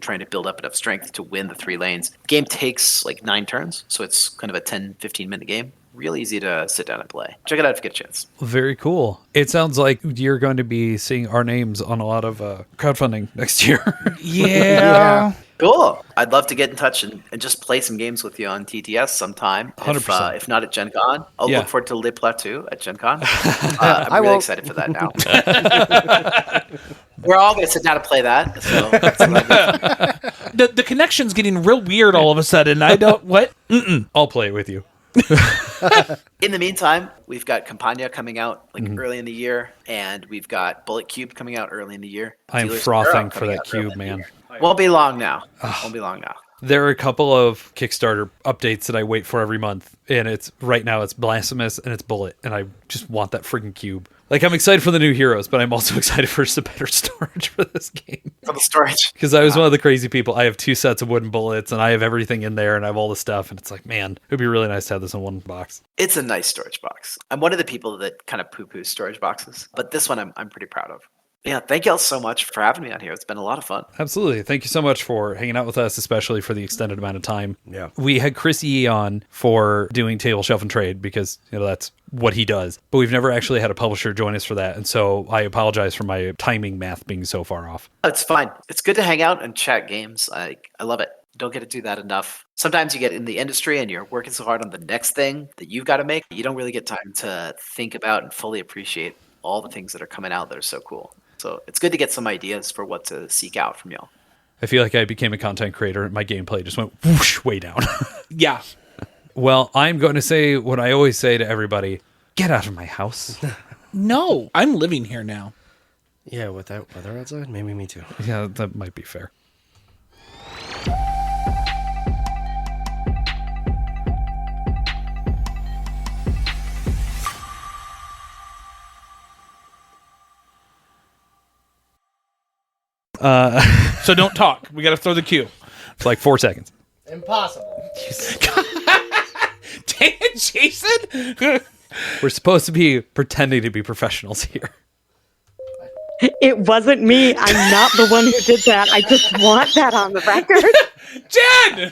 trying to build up enough strength to win the 3 lanes. The game takes like 9 turns, so it's kind of a 10-15 minute game. Real easy to sit down and play. Check it out if you get a chance. Very cool. It sounds like you're going to be seeing our names on a lot of crowdfunding next year. Yeah. Cool. I'd love to get in touch and just play some games with you on TTS sometime. 100%. If not at Gen Con. I'll Yeah. look forward to Le Plateau at Gen Con. I'm really excited for that now. We're all going to sit down and play that. So The connection's getting real weird all of a sudden. I don't... What? I'll play it with you. in the meantime, we've got Campania coming out early in the year, and we've got Bullet Cube coming out early in the year. I am Dealers frothing Apparel for coming that out early cube, in the man. year. Won't be long now. Won't be long now. There are a couple of Kickstarter updates that I wait for every month, and right now it's Blasphemous and it's Bullet, and I just want that friggin' cube. Like, I'm excited for the new heroes, but I'm also excited for some better storage for this game. For the storage. Because I was one of the crazy people. I have 2 sets of wooden bullets, and I have everything in there, and I have all the stuff, and it's like, man, it would be really nice to have this in one box. It's a nice storage box. I'm one of the people that kind of poo-poo storage boxes, but this one I'm pretty proud of. Yeah, thank you all so much for having me on here. It's been a lot of fun. Absolutely. Thank you so much for hanging out with us, especially for the extended amount of time. Yeah. We had Chris E on for doing Table Shelf and Trade because, that's what he does. But we've never actually had a publisher join us for that. And so I apologize for my timing math being so far off. It's fine. It's good to hang out and chat games. I love it. Don't get to do that enough. Sometimes you get in the industry and you're working so hard on the next thing that you've got to make. You don't really get time to think about and fully appreciate all the things that are coming out that are so cool. So it's good to get some ideas for what to seek out from y'all. I feel like I became a content creator and my gameplay just went whoosh way down. Yeah. Well, I'm going to say what I always say to everybody. Get out of my house. No, I'm living here now. Yeah, with that weather outside, maybe me too. Yeah, that might be fair. So don't talk. We got to throw the cue. It's like 4 seconds. Impossible. Dang it, Jason. We're supposed to be pretending to be professionals here. It wasn't me. I'm not the one who did that. I just want that on the record. Jen!